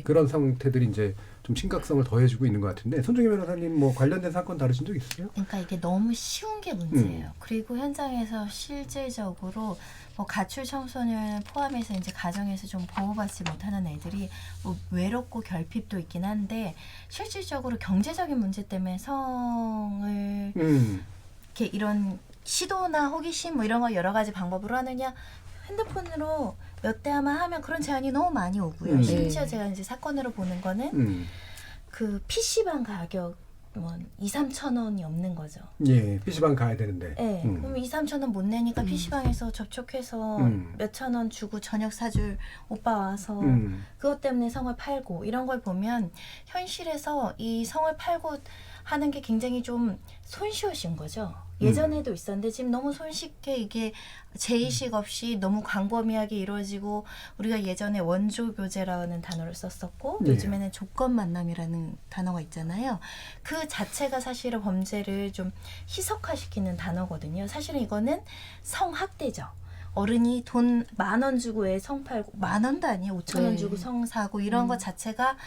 그런 상태들이 이제 좀 심각성을 더해주고 있는 것 같은데 손정희 변호사님 뭐 관련된 사건 다루신 적 있으세요? 그러니까 이게 너무 쉬운 게 문제예요. 그리고 현장에서 실질적으로 뭐 가출 청소년 포함해서 이제 가정에서 좀 보호받지 못하는 애들이 뭐 외롭고 결핍도 있긴 한데 실질적으로 경제적인 문제 때문에 성을 이렇게 이런 시도나 호기심 뭐 이런 거 여러 가지 방법으로 하느냐 핸드폰으로 몇 대 하면 그런 제안이 너무 많이 오고요. 심지어 제가 이제 사건으로 보는 거는 그 PC방 가격 뭐 2-3천 원이 없는 거죠. PC방 가야 되는데. 그럼 2-3천 원 못 내니까 PC방에서 접촉해서 몇천 원 주고 저녁 사줄 오빠 와서 그것 때문에 성을 팔고 이런 걸 보면 현실에서 이 성을 팔고 하는 게 굉장히 좀 손쉬우신 거죠. 예전에도 있었는데 지금 너무 손쉽게 이게 제의식 없이 너무 광범위하게 이루어지고 우리가 예전에 원조 교제라는 단어를 썼었고 네. 요즘에는 조건 만남이라는 단어가 있잖아요. 그 자체가 사실은 범죄를 좀 희석화시키는 단어거든요. 사실은 이거는 성학대죠. 어른이 돈 10,000원 주고 애 성 팔고 10,000원도 아니에요. 5,000원 주고 성 사고 이런 것 자체가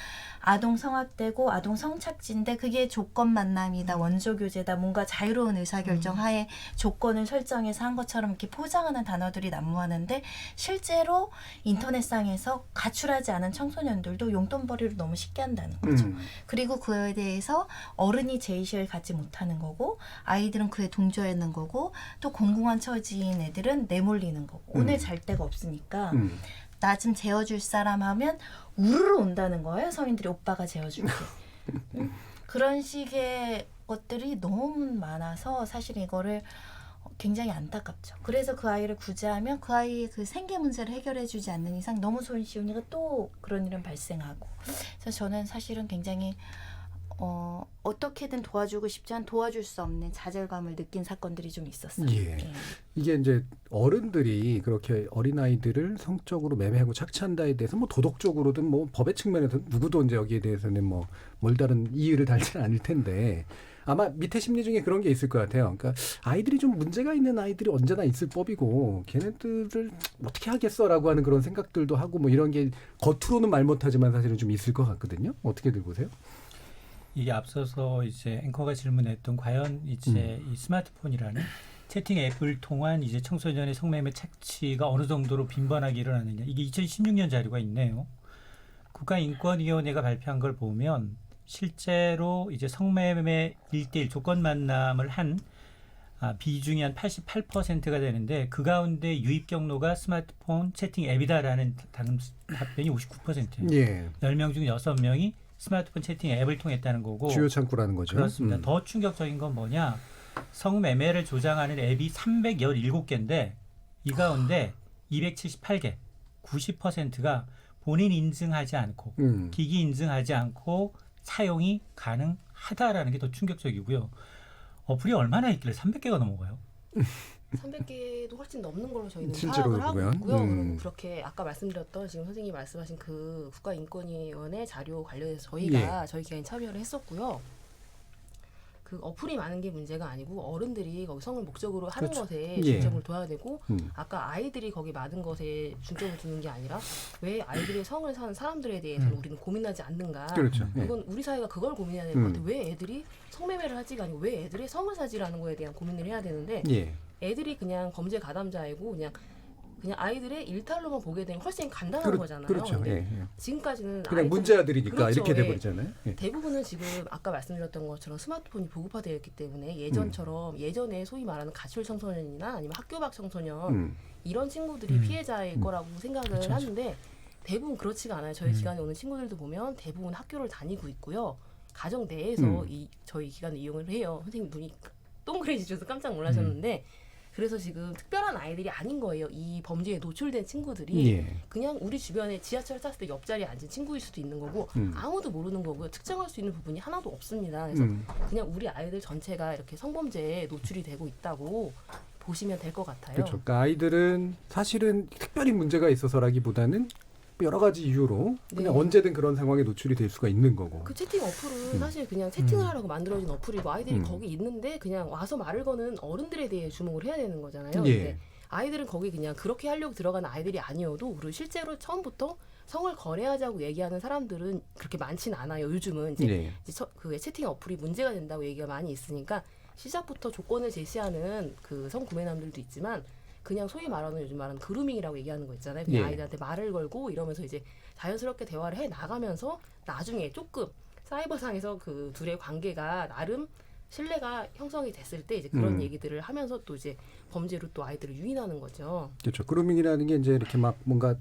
아동 성학대고 아동 성착취인데 그게 조건 만남이다, 원조 교제다, 뭔가 자유로운 의사결정 하에 조건을 설정해서 한 것처럼 이렇게 포장하는 단어들이 난무하는데 실제로 인터넷상에서 가출하지 않은 청소년들도 용돈벌이를 너무 쉽게 한다는 거죠. 그리고 그에 대해서 어른이 제의식을 갖지 못하는 거고 아이들은 그에 동조하는 거고 또 공공한 처지인 애들은 내몰리는 거고 오늘 잘 데가 없으니까 나 좀 재워줄 사람 하면 우르르 온다는 거예요. 성인들이 오빠가 재워줄게. 그런 식의 것들이 너무 많아서 사실 이거를 굉장히 안타깝죠. 그래서 그 아이를 구제하면 그 아이의 그 생계 문제를 해결해주지 않는 이상 너무 손쉬우니까 또 그런 일은 발생하고. 그래서 저는 사실은 굉장히 어떻게든 도와주고 싶지만 도와줄 수 없는 좌절감을 느낀 사건들이 좀 있었어요. 예. 이게 이제 어른들이 그렇게 어린아이들을 성적으로 매매하고 착취한다에 대해서 뭐 도덕적으로든 뭐 법의 측면에서 누구도 이제 여기에 대해서는 뭐 뭘다른 이의를 달지는 않을 텐데 아마 밑에 심리 중에 그런 게 있을 것 같아요. 그러니까 아이들이 좀 문제가 있는 아이들이 언제나 있을 법이고 걔네들을 어떻게 하겠어라고 하는 그런 생각들도 하고 뭐 이런 게 겉으로는 말 못하지만 사실은 좀 있을 것 같거든요. 어떻게들 보세요? 이게 앞서서 이제 앵커가 질문했던 과연 이제 이 스마트폰이라는 채팅 앱을 통한 이제 청소년의 성매매 착취가 어느 정도로 빈번하게 일어나느냐. 이게 2016년 자료가 있네요. 국가인권위원회가 발표한 걸 보면 실제로 이제 성매매 1대1 조건 만남을 한 비중이 한 88%가 되는데 그 가운데 유입 경로가 스마트폰 채팅 앱이다라는 답변이 59%예요. 예. 10명 중 6명이 스마트폰 채팅 앱을 통했다는 거고 주요 창구라는 거죠. 그렇습니다. 더 충격적인 건 뭐냐? 성매매를 조장하는 앱이 317개인데 이 가운데 278개, 90%가 본인 인증하지 않고 기기 인증하지 않고 사용이 가능하다라는 게 더 충격적이고요. 어플이 얼마나 있길래 300개가 넘어가요? 300개도 훨씬 넘는 걸로 저희는 실제로 파악을 하고 보면? 있고요. 그리고 그렇게 아까 말씀드렸던 지금 선생님이 말씀하신 그 국가인권위원회 자료 관련해서 저희가 저희 기관이 참여를 했었고요. 그 어플이 많은 게 문제가 아니고 어른들이 거기 성을 목적으로 하는 그렇죠. 것에 예. 중점을 둬야 되고 아까 아이들이 거기 많은 것에 중점을 두는 게 아니라 왜 아이들의 성을 사는 사람들에 대해서는 우리는 고민하지 않는가. 그렇죠. 예. 이건 우리 사회가 그걸 고민해야 될 것 같아요. 왜 애들이 성매매를 하지가 아니고 왜 애들의 성을 사지라는 거에 대한 고민을 해야 되는데 예. 애들이 그냥 범죄 가담자이고 그냥 일탈로만 일탈로만 보게 되면 훨씬 간단한 거잖아요. 그렇죠. 근데 예, 예. 지금까지는 그냥 문제아들이니까 그렇죠. 이렇게 돼버리잖아요. 예. 대부분은 지금 아까 말씀드렸던 것처럼 스마트폰이 보급화되어 있기 때문에 예전처럼 예전에 소위 말하는 가출 청소년이나 아니면 학교 밖 청소년 이런 친구들이 피해자일 거라고 생각을 그렇죠. 하는데 대부분 그렇지가 않아요. 저희 기관에 오는 친구들도 보면 대부분 학교를 다니고 있고요. 가정 내에서 저희 기관을 이용을 해요. 선생님 눈이 동그래지셔서 깜짝 놀라셨는데 그래서 지금 특별한 아이들이 아닌 거예요. 이 범죄에 노출된 친구들이 예. 그냥 우리 주변에 지하철 탔을 때 옆자리에 앉은 친구일 수도 있는 거고 아무도 모르는 거고요. 특정할 수 있는 부분이 하나도 없습니다. 그래서 그냥 우리 아이들 전체가 이렇게 성범죄에 노출이 되고 있다고 보시면 될 것 같아요. 그렇죠. 그러니까 아이들은 사실은 특별히 문제가 있어서라기보다는 여러 가지 이유로 그냥 언제든 그런 상황에 노출이 될 수가 있는 거고. 그 채팅 어플은 사실 그냥 채팅을 하라고 만들어진 어플이고 아이들이 거기 있는데 그냥 와서 말을 거는 어른들에 대해 주목을 해야 되는 거잖아요. 예. 근데 아이들은 거기 그냥 그렇게 하려고 들어가는 아이들이 아니어도 우리 실제로 처음부터 성을 거래하자고 얘기하는 사람들은 그렇게 많지는 않아요. 요즘은 이제 그 채팅 어플이 문제가 된다고 얘기가 많이 있으니까 시작부터 조건을 제시하는 그 성구매남들도 있지만 그냥 소위 말하는 요즘 말하는 그루밍이라고 얘기하는 거 있잖아요. 그냥 아이들한테 말을 걸고 이러면서 이제 자연스럽게 대화를 해 나가면서 나중에 조금 사이버상에서 그 둘의 관계가 나름 신뢰가 형성이 됐을 때 이제 그런 얘기들을 하면서 또 이제 범죄로 또 아이들을 유인하는 거죠. 그렇죠. 그루밍이라는 게 이제 이렇게 막 뭔가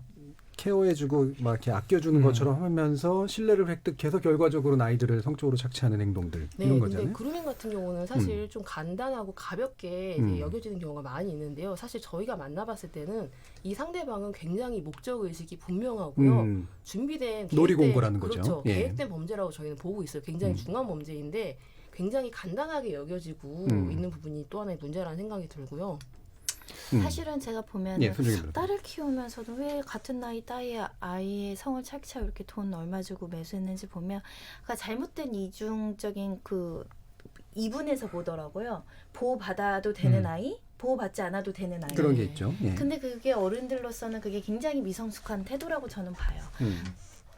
케어해주고 막 이렇게 아껴주는 것처럼 하면서 신뢰를 획득해서 결과적으로 아이들을 성적으로 착취하는 행동들 이런 거잖아요. 근데 그루밍 같은 경우는 사실 좀 간단하고 가볍게 이제 여겨지는 경우가 많이 있는데요. 사실 저희가 만나봤을 때는 이 상대방은 굉장히 목적 의식이 분명하고요. 준비된 놀이공고라는 거죠. 그렇죠. 예. 계획된 범죄라고 저희는 보고 있어요. 굉장히 중한 범죄인데 굉장히 간단하게 여겨지고 있는 부분이 또 하나의 문제라는 생각이 들고요. 사실은 제가 보면 딸을 키우면서도 왜 같은 나이 따위의 아이의 성을 차기차기 이렇게 돈 얼마 주고 매수했는지 보면 그러니까 잘못된 이중적인 그 이분에서 보더라고요. 보호받아도 되는 아이, 보호받지 않아도 되는 아이. 그런 게 있죠. 예. 근데 그게 어른들로서는 그게 굉장히 미성숙한 태도라고 저는 봐요.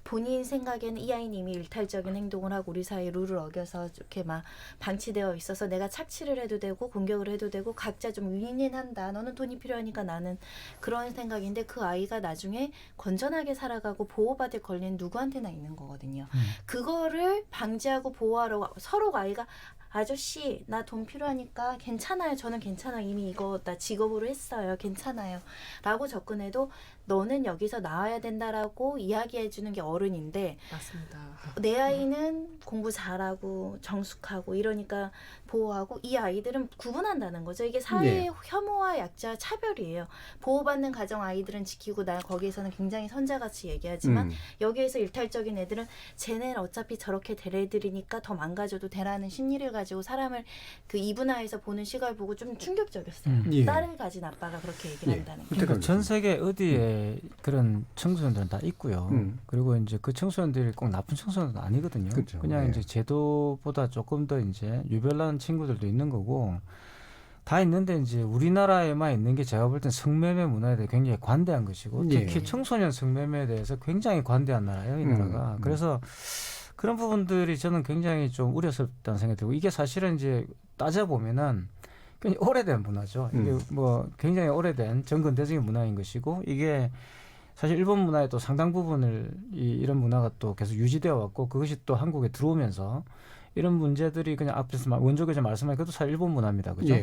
본인 생각에는 이 아이는 이미 일탈적인 행동을 하고 우리 사이 룰을 어겨서 이렇게 막 방치되어 있어서 내가 착취를 해도 되고 공격을 해도 되고 각자 좀 윈윈한다. 너는 돈이 필요하니까 나는 그런 생각인데 그 아이가 나중에 건전하게 살아가고 보호받을 권리는 누구한테나 있는 거거든요. 그거를 방지하고 보호하러 서로 아이가 아저씨 나 돈 필요하니까 괜찮아요. 저는 괜찮아요. 이미 이거 나 직업으로 했어요. 괜찮아요. 라고 접근해도 너는 여기서 나와야 된다라고 이야기해 주는 게 어른인데 맞습니다. 내 아이는 공부 잘하고 정숙하고 이러니까 보호하고 이 아이들은 구분한다는 거죠. 이게 사회의 혐오와 약자 차별이에요. 보호받는 가정 아이들은 지키고 나 거기에서는 굉장히 선자같이 얘기하지만 여기에서 일탈적인 애들은 쟤네는 어차피 저렇게 될 애들이니까 더 망가져도 되라는 심리를 가지고 사람을 그 이분화해서 보는 시각을 보고 좀 충격적이었어요. 딸을 가진 아빠가 그렇게 얘기를 한다는 게. 그러니까 전 세계 어디에 그런 청소년들은 다 있고요. 그리고 이제 그 청소년들이 꼭 나쁜 청소년은 아니거든요. 그렇죠. 그냥 이제 제도보다 조금 더 이제 유별난 친구들도 있는 거고 다 있는데 이제 우리나라에만 있는 게 제가 볼 땐 성매매 문화에 대해 굉장히 관대한 것이고 특히 청소년 성매매에 대해서 굉장히 관대한 나라예요, 이 나라가. 그래서 그런 부분들이 저는 굉장히 좀 우려스럽다는 생각이 들고 이게 사실은 이제 따져보면은 굉장히 오래된 문화죠. 이게 뭐 굉장히 오래된 전근대적인 문화인 것이고 이게 사실 일본 문화의 또 상당 부분을 이런 문화가 또 계속 유지되어 왔고 그것이 또 한국에 들어오면서 이런 문제들이 그냥 앞에서 원조교재 말씀하신 것도 사실 일본 문화입니다. 그죠?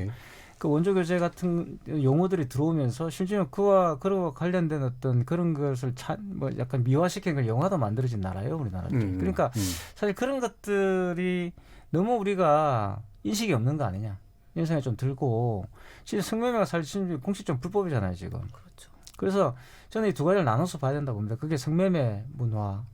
그 원조교재 같은 용어들이 들어오면서 실제로 그와 관련된 어떤 그런 것을 뭐 약간 미화시킨 걸 영화도 만들어진 나라예요, 우리나라들이. 그러니까 사실 그런 것들이 너무 우리가 인식이 없는 거 아니냐. 이런 생각이 좀 들고 실제 성매매가 사실 공식적으로 불법이잖아요 지금. 그렇죠. 그래서 저는 이 두 가지를 나눠서 봐야 된다고 봅니다. 그게 성매매 문화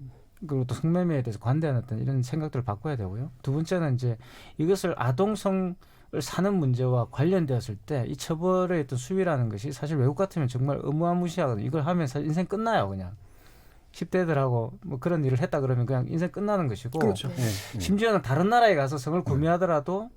그리고 또 성매매에 대해서 관대한 어떤 이런 생각들을 바꿔야 되고요. 두 번째는 이제 이것을 아동성을 사는 문제와 관련되었을 때 이 처벌의 어떤 수위라는 것이 사실 외국 같으면 정말 어마무시하거든요. 이걸 하면 사실 인생 끝나요 그냥. 10대들하고 뭐 그런 일을 했다 그러면 그냥 인생 끝나는 것이고 그렇죠. 심지어는 다른 나라에 가서 성을 구매하더라도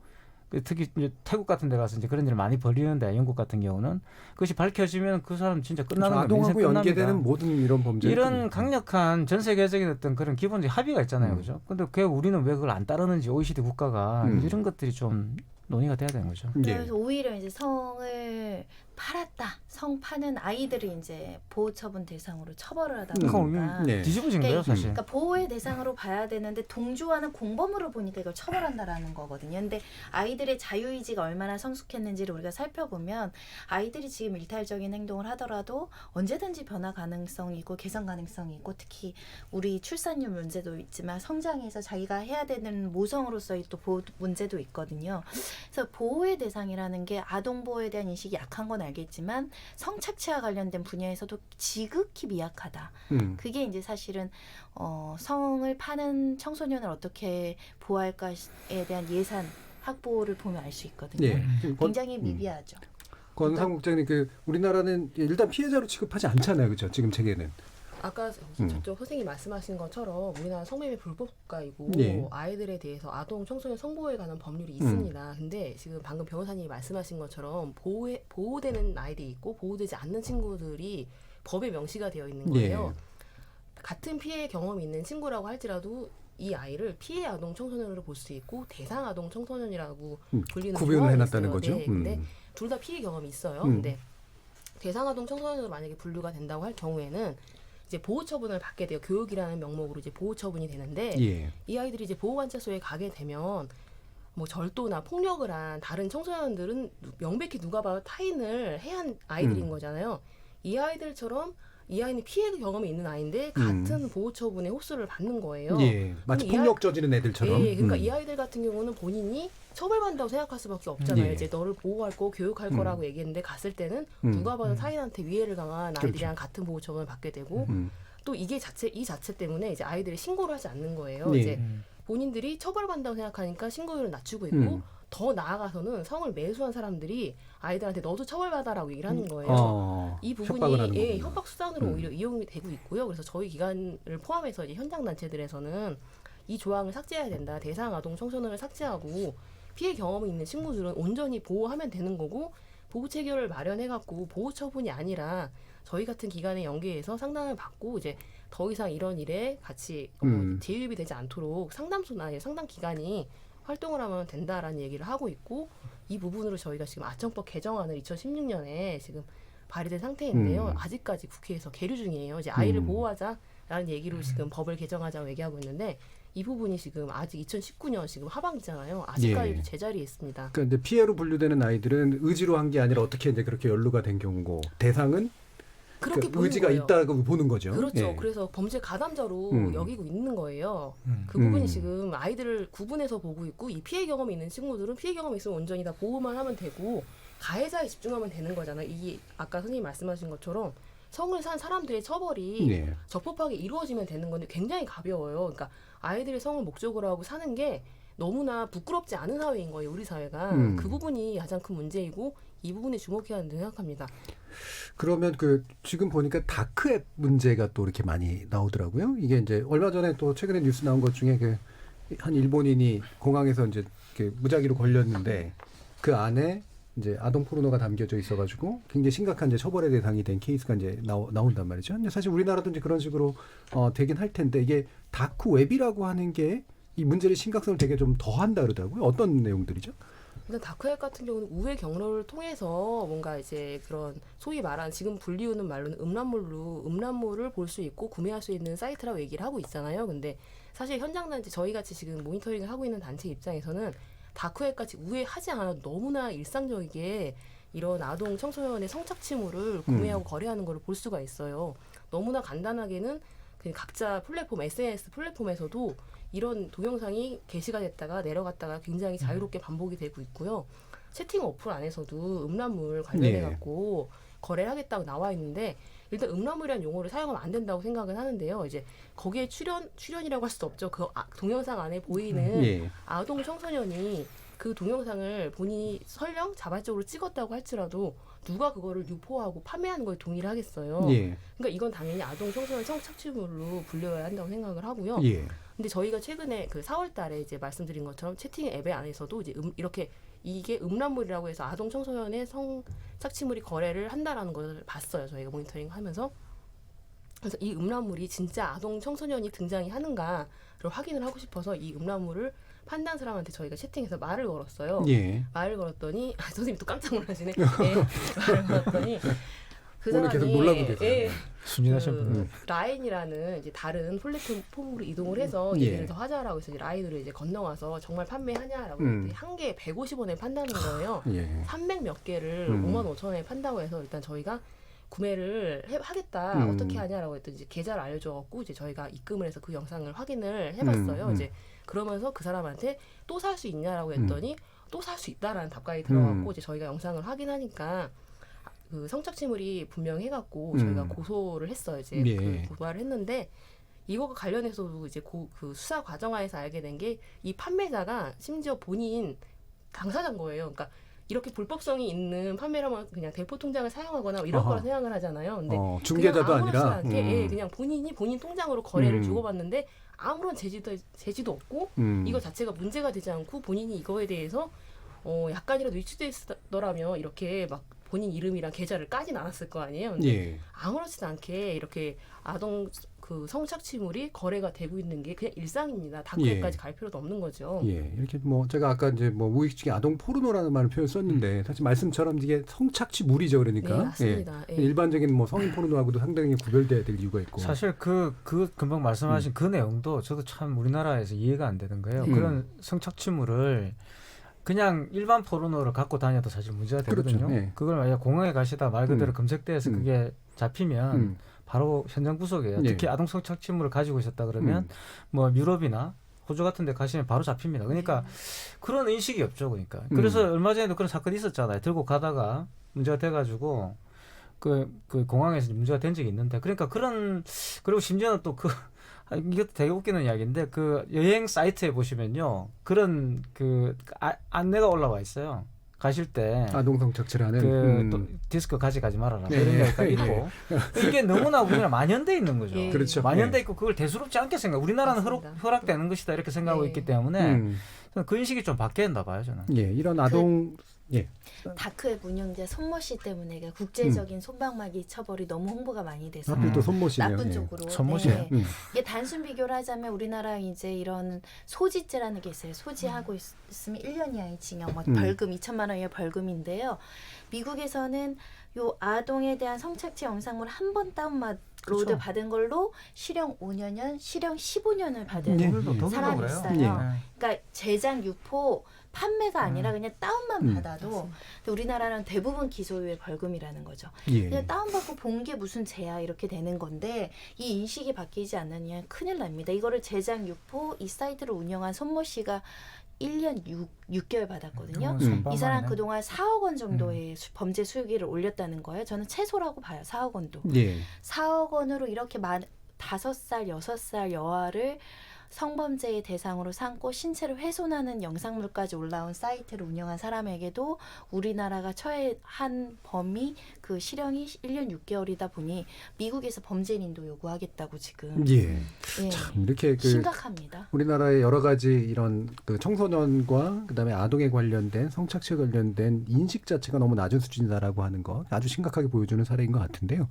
특히 이제 태국 같은 데 가서 이제 그런 일을 많이 벌이는데 영국 같은 경우는 그것이 밝혀지면 그 사람 진짜 끝나는 거예요. 아동하고 연계되는 모든 이런 범죄 이런 강력한 전 세계적인 어떤 그런 기본적인 합의가 있잖아요. 그죠? 근데 그 우리는 왜 그걸 안 따르는지 OECD 국가가 이런 것들이 좀 논의가 돼야 되는 거죠. 그래서 오히려 이제 성을 팔았다, 성 파는 아이들을 이제 보호 처분 대상으로 처벌을 하다 보니까 뒤집어진 거예요, 사실. 그러니까 보호의 대상으로 봐야 되는데 동조하는 공범으로 보니까 이걸 처벌한다라는 거거든요. 근데 아이들의 자유의지가 얼마나 성숙했는지를 우리가 살펴보면 아이들이 지금 일탈적인 행동을 하더라도 언제든지 변화 가능성이 있고 개선 가능성이 있고 특히 우리 출산율 문제도 있지만 성장해서 자기가 해야 되는 모성으로서의 또 보호 문제도 있거든요. 그래서 보호의 대상이라는 게 아동 보호에 대한 인식이 약한 건 알겠지만 성착취와 관련된 분야에서도 지극히 미약하다. 그게 이제 사실은 성을 파는 청소년을 어떻게 보호할까에 대한 예산 확보를 보면 알 수 있거든요. 굉장히 미비하죠. 권상 국장님, 그 우리나라는 일단 피해자로 취급하지 않잖아요, 그렇죠? 지금 체계는. 아까 저쪽 선생님이 말씀하신 것처럼 우리나라 성매매 불법 국가이고 아이들에 대해서 아동 청소년 성보호에 관한 법률이 있습니다. 근데 지금 방금 변호사님이 말씀하신 것처럼 보호되는 아이들이 있고 보호되지 않는 친구들이 법에 명시가 되어 있는 거예요. 같은 피해 경험이 있는 친구라고 할지라도 이 아이를 피해 아동 청소년으로 볼 수 있고 대상 아동 청소년이라고 불리는 구분을 해놨다는 거죠. 근데 둘 다 피해 경험이 있어요. 근데 대상 아동 청소년으로 만약에 분류가 된다고 할 경우에는 이제 보호 처분을 받게 돼요. 교육이라는 명목으로 이제 보호 처분이 되는데 이 아이들이 이제 보호관찰소에 가게 되면 뭐 절도나 폭력을 한 다른 청소년들은 명백히 누가 봐도 타인을 해한 아이들인 거잖아요. 이 아이들처럼 이 아이는 피해 경험이 있는 아이인데 같은 보호 처분에 흡수를 받는 거예요. 마치 폭력 저지른 애들처럼. 그러니까 이 아이들 같은 경우는 본인이 처벌받는다고 생각할 수밖에 없잖아요. 이제 너를 보호할 거, 교육할 거라고 얘기했는데 갔을 때는 누가 봐도 타인한테 위해를 가한 아이들이랑 같은 보호 처분을 받게 되고 또 이 자체 때문에 이제 아이들이 신고를 하지 않는 거예요. 이제 본인들이 처벌받는다고 생각하니까 신고율을 낮추고 있고 더 나아가서는 성을 매수한 사람들이 아이들한테 너도 처벌받아라고 얘기를 하는 거예요. 이 부분이 협박 수단으로 오히려 이용이 되고 있고요. 그래서 저희 기관을 포함해서 이제 현장 단체들에서는 이 조항을 삭제해야 된다. 대상 아동 청소년을 삭제하고 피해 경험이 있는 친구들은 온전히 보호하면 되는 거고 보호 체계를 마련해갖고 보호 처분이 아니라 저희 같은 기관에 연계해서 상담을 받고 이제 더 이상 이런 일에 같이 재유입이 되지 않도록 상담소나 상담 기관이 활동을 하면 된다라는 얘기를 하고 있고 이 부분으로 저희가 지금 아청법 개정안을 2016년에 지금 발의된 상태인데요. 아직까지 국회에서 계류 중이에요. 이제 아이를 보호하자라는 얘기로 지금 법을 개정하자고 얘기하고 있는데 이 부분이 지금 아직 2019년 지금 하반기잖아요. 아직까지도 제자리에 있습니다. 그런데 피해로 분류되는 아이들은 의지로 한 게 아니라 어떻게 이제 그렇게 연루가 된 경우고 대상은 그렇게 의지가 거예요. 있다고 보는 거죠. 그렇죠. 그래서 범죄 가담자로 여기고 있는 거예요. 그 부분이 지금 아이들을 구분해서 보고 있고 이 피해 경험이 있는 친구들은 피해 경험이 있으면 온전히 다 보호만 하면 되고 가해자에 집중하면 되는 거잖아요. 이 아까 선생님 말씀하신 것처럼 성을 산 사람들의 처벌이 적법하게 이루어지면 되는 건데 굉장히 가벼워요. 그러니까 아이들의 성을 목적으로 하고 사는 게 너무나 부끄럽지 않은 사회인 거예요. 우리 사회가. 그 부분이 가장 큰 문제이고 이 부분에 주목해야 한다고 생각합니다. 그러면 지금 보니까 다크앱 문제가 또 이렇게 많이 나오더라고요. 이게 이제 얼마 전에 또 최근에 뉴스 나온 것 중에 한 일본인이 공항에서 이제 무작위로 걸렸는데 그 안에 이제 아동 포르노가 담겨져 있어가지고 굉장히 심각한 이제 처벌의 대상이 된 케이스가 이제 나온단 말이죠. 근데 사실 우리나라도 이제 그런 식으로 되긴 할 텐데 이게 다크웹이라고 하는 게 이 문제의 심각성을 되게 좀 더한다 그러더라고요. 어떤 내용들이죠? 일단 다크웹 같은 경우는 우회 경로를 통해서 뭔가 이제 그런 소위 말하는 지금 불리우는 말로는 음란물을 볼 수 있고 구매할 수 있는 사이트라고 얘기를 하고 있잖아요. 근데 사실 현장 단체 저희 같이 지금 모니터링을 하고 있는 단체 입장에서는 다크웹같이 우회하지 않아도 너무나 일상적이게 이런 아동 청소년의 성착취물을 구매하고 거래하는 걸 볼 수가 있어요. 너무나 간단하게는 각자 플랫폼 SNS 플랫폼에서도 이런 동영상이 게시가 됐다가 내려갔다가 굉장히 자유롭게 반복이 되고 있고요. 채팅 어플 안에서도 음란물 관련해 갖고 거래를 하겠다고 나와 있는데 일단 음란물이라는 용어를 사용하면 안 된다고 생각은 하는데요. 이제 거기에 출연이라고 할 수도 없죠. 그 동영상 안에 보이는 아동 청소년이 그 동영상을 본인이 설령 자발적으로 찍었다고 할지라도 누가 그거를 유포하고 판매하는 거에 동의를 하겠어요. 그러니까 이건 당연히 아동 청소년 성착취물로 분류해야 한다고 생각을 하고요. 근데 저희가 최근에 4월 달에 이제 말씀드린 것처럼 채팅 앱에 안에서도 이제 이렇게 이게 음란물이라고 해서 아동 청소년의 성착취물이 거래를 한다라는 걸 봤어요. 저희가 모니터링 하면서. 그래서 이 음란물이 진짜 아동 청소년이 등장이 하는가를 확인을 하고 싶어서 이 음란물을 판단 사람한테 저희가 채팅에서 말을 걸었어요. 말을 걸었더니 선생님 또 깜짝 놀라시네. 말을 걸었더니 그 사람이 계속 놀라고 계세요. 순진하신 분. 라인이라는 이제 다른 플랫폼으로 이동을 해서 얘기를 더 하자라고 해서 라인으로 이제 건너와서 정말 판매하냐라고 했더니 한 개에 150원에 판다는 거예요. 300 몇 개를 55,000원에 판다고 해서 일단 저희가 구매를 하겠다. 어떻게 하냐라고 했더니 이제 계좌를 알려줘갖고 이제 저희가 입금을 해서 그 영상을 확인을 해봤어요. 이제 그러면서 그 사람한테 또 살 수 있냐라고 했더니 또 살 수 있다라는 답관이 들어갔고 이제 저희가 영상을 확인하니까 그 성착취물이 분명해갖고 저희가 고소를 했어요. 이제 고발을 했는데 이거가 관련해서도 이제 그 수사 과정하에서 알게 된 게 이 판매자가 심지어 본인 당사자인 거예요. 그러니까 이렇게 불법성이 있는 판매를 하면 그냥 대포 통장을 사용하거나 이럴 거라 생각을 하잖아요. 근데 중개자도 아니라 그냥 본인이 본인 통장으로 거래를 주고받는데 아무런 제지도 없고 이거 자체가 문제가 되지 않고 본인이 이거에 대해서 약간이라도 위축돼 있더라면 이렇게 막 본인 이름이랑 계좌를 까진 않았을 거 아니에요. 근데 아무렇지도 않게 이렇게 아동 그 성착취물이 거래가 되고 있는 게 그냥 일상입니다. 다크웹까지 갈 필요도 없는 거죠. 이렇게 제가 아까 이제 무의식 중에 아동 포르노라는 말을 표현 썼는데 사실 말씀처럼 이게 성착취물이죠. 그러니까 네, 맞습니다. 일반적인 성인 포르노하고도 상당히 구별돼야 될 이유가 있고. 사실 그 금방 말씀하신 그 내용도 저도 참 우리나라에서 이해가 안 되는 거예요. 그런 성착취물을 그냥 일반 포르노를 갖고 다녀도 사실 문제가 되거든요. 그렇죠. 그걸 만약 공항에 가시다 말 그대로 검색대에서 그게 잡히면 바로 현장 구속이에요. 특히 아동 성착취물을 가지고 있었다 그러면 뭐 유럽이나 호주 같은 데 가시면 바로 잡힙니다. 그러니까 그런 인식이 없죠. 그러니까. 그래서 얼마 전에도 그런 사건이 있었잖아요. 들고 가다가 문제가 돼가지고 그 공항에서 문제가 된 적이 있는데 그러니까 그리고 심지어는 또 이것도 되게 웃기는 이야기인데 그 여행 사이트에 보시면요 그런 그 안내가 올라와 있어요. 가실 때 아동 성착취라는 그 디스크 가져가지 말아라 이런 이야기가 있고 이게 너무나 우리나라 만연돼 있는 거죠. 그렇죠. 만연돼 있고 그걸 대수롭지 않게 생각. 우리나라는 허락되는 것이다 이렇게 생각하고 있기 때문에 저는 그 인식이 좀 바뀌어야 된다 봐요 저는. 예, 이런 아동 다크웹 운영자 손모씨 때문에 국제적인 손방망이 처벌이 너무 홍보가 많이 돼서 하필 또 손모씨네요. 나쁜 쪽으로. 손모씨요. 네. 이게 단순 비교를 하자면 우리나라 이제 이런 소지죄라는 게 있어요. 소지하고 있으면 1년 이하의 징역, 벌금 2천만 원 이하의 벌금인데요. 미국에서는 요 아동에 대한 성착취 영상물 한 번 다운로드 받은 걸로 실형 5년이면 실형 15년을 받은 사람이 있어요. 그러니까 제작, 유포, 판매가 아니라 그냥 다운만 받아도 우리나라는 대부분 기소유예 벌금이라는 거죠. 그냥 다운받고 본 게 무슨 죄야 이렇게 되는 건데 이 인식이 바뀌지 않느냐 큰일 납니다. 이거를 제작, 유포 이 사이트를 운영한 손모 씨가 1년 6개월 받았거든요. 이 사람 그동안 4억 원 정도의 범죄 수익을 올렸다는 거예요. 저는 최소라고 봐요. 4억 원도. 4억 원으로 이렇게 5살, 6살 여아를 성범죄의 대상으로 삼고 신체를 훼손하는 영상물까지 올라온 사이트를 운영한 사람에게도 우리나라가 처해한 범위 그 실형이 1년 6개월이다 보니 미국에서 범죄인도 요구하겠다고 지금. 참 이렇게 심각합니다. 우리나라의 여러 가지 이런 그 청소년과 그다음에 아동에 관련된 성착취에 관련된 인식 자체가 너무 낮은 수준이다라고 하는 거 아주 심각하게 보여주는 사례인 것 같은데요.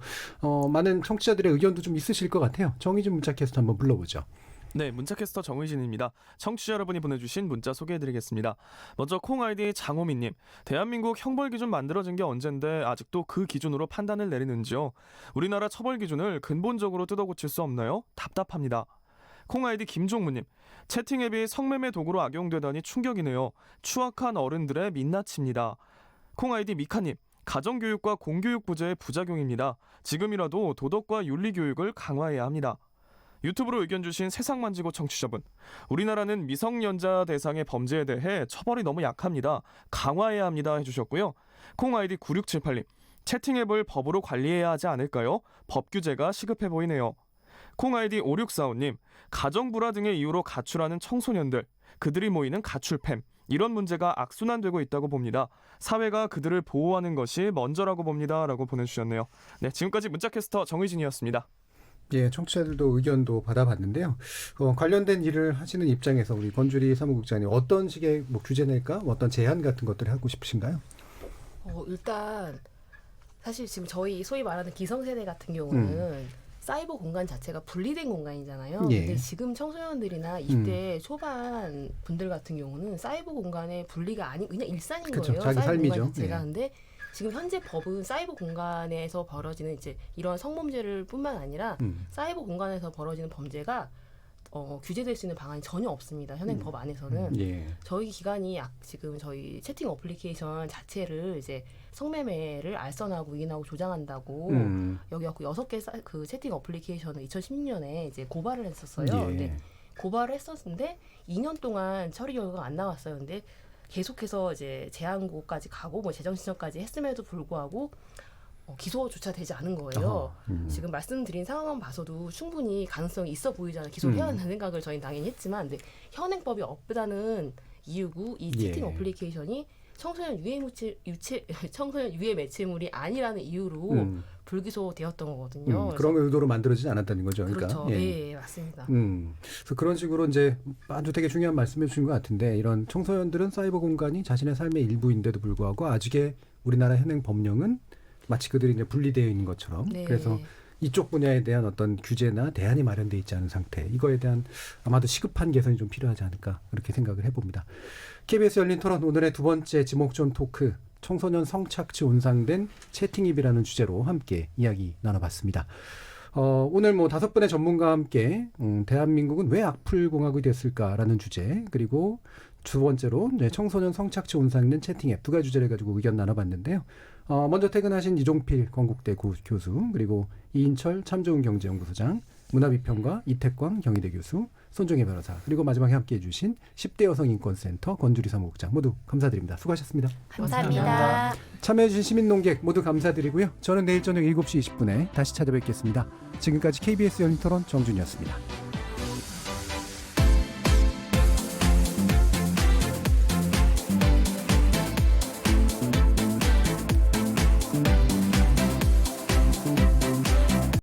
많은 청취자들의 의견도 좀 있으실 것 같아요. 정의진 문자캐스터 한번 불러보죠. 네, 문자캐스터 정의진입니다. 청취자 여러분이 보내주신 문자 소개해드리겠습니다. 먼저 콩 아이디 장호민님. 대한민국 형벌 기준 만들어진 게 언젠데 아직도 그 기준으로 판단을 내리는지요. 우리나라 처벌 기준을 근본적으로 뜯어고칠 수 없나요? 답답합니다. 콩 아이디 김종무님. 채팅 앱이 성매매 도구로 악용되다니 충격이네요. 추악한 어른들의 민낯입니다. 콩 아이디 미카님. 가정교육과 공교육 부재의 부작용입니다. 지금이라도 도덕과 윤리교육을 강화해야 합니다. 유튜브로 의견 주신 세상만지고 청취자분. 우리나라는 미성년자 대상의 범죄에 대해 처벌이 너무 약합니다. 강화해야 합니다 해주셨고요. 콩 아이디 9678님. 채팅앱을 법으로 관리해야 하지 않을까요? 법 규제가 시급해 보이네요. 콩 아이디 5645님. 가정불화 등의 이유로 가출하는 청소년들. 그들이 모이는 가출팸. 이런 문제가 악순환되고 있다고 봅니다. 사회가 그들을 보호하는 것이 먼저라고 봅니다. 라고 보내주셨네요. 네, 지금까지 문자캐스터 정의진이었습니다. 예, 청취자들도 의견도 받아봤는데요. 관련된 일을 하시는 입장에서 우리 권주리 사무국장님 어떤 식의 뭐 규제 낼까, 어떤 제한 같은 것들을 하고 싶으신가요? 일단 사실 지금 저희 소위 말하는 기성세대 같은 경우는 사이버 공간 자체가 분리된 공간이잖아요. 근데 지금 청소년들이나 20대 초반 분들 같은 경우는 사이버 공간의 분리가 그냥 일상인 거예요. 자기 사이버 삶이죠. 공간 자체가. 근데 지금 현재 법은 사이버 공간에서 벌어지는 이제 이런 성범죄를 뿐만 아니라 사이버 공간에서 벌어지는 범죄가 규제될 수 있는 방안이 전혀 없습니다. 현행 법 안에서는. 저희 기관이 지금 저희 채팅 어플리케이션 자체를 이제 성매매를 알선하고 유인하고 조장한다고 여기 갖고 6개 그 채팅 어플리케이션을 2016년에 이제 고발을 했었어요. 근데 고발을 했었는데 2년 동안 처리 결과가 안 나왔어요. 근데 계속해서 이제 재항고까지 가고 뭐 재정신청까지 했음에도 불구하고 기소조차 되지 않은 거예요. 지금 말씀드린 상황만 봐서도 충분히 가능성이 있어 보이잖아요. 기소해야 한다는 생각을 저희는 당연히 했지만 근데 현행법이 없다는 이유고 이 채팅 어플리케이션이 청소년 유해 매체물이 아니라는 이유로 불기소되었던 거거든요. 그런 의도로 만들어지지 않았다는 거죠. 그러니까. 그렇죠. 네, 맞습니다. 그래서 그런 식으로 이제 아주 되게 중요한 말씀해 주신 것 같은데 이런 청소년들은 사이버 공간이 자신의 삶의 일부인데도 불구하고 아직의 우리나라 현행 법령은 마치 그들이 이제 분리되어 있는 것처럼 그래서 이쪽 분야에 대한 어떤 규제나 대안이 마련되어 있지 않은 상태 이거에 대한 아마도 시급한 개선이 좀 필요하지 않을까 그렇게 생각을 해봅니다. KBS 열린 토론 오늘의 두 번째 지목전 토크 청소년 성착취 온상된 채팅입이라는 주제로 함께 이야기 나눠봤습니다. 오늘 뭐 5분의 전문가와 함께 대한민국은 왜 악플공화국이 됐을까라는 주제 그리고 두 번째로 청소년 성착취 온상된 채팅앱 두 가지 주제를 가지고 의견 나눠봤는데요. 먼저 퇴근하신 이종필 건국대 교수 그리고 이인철 참좋은경제연구소장 문화비평가 이태광 경희대 교수 손종혜 변호사 그리고 마지막에 함께해 주신 10대 여성인권센터 권주리 사무국장 모두 감사드립니다. 수고하셨습니다. 감사합니다. 참여해 주신 시민논객 모두 감사드리고요. 저는 내일 저녁 7시 20분에 다시 찾아뵙겠습니다. 지금까지 KBS 열린 토론 정준이었습니다.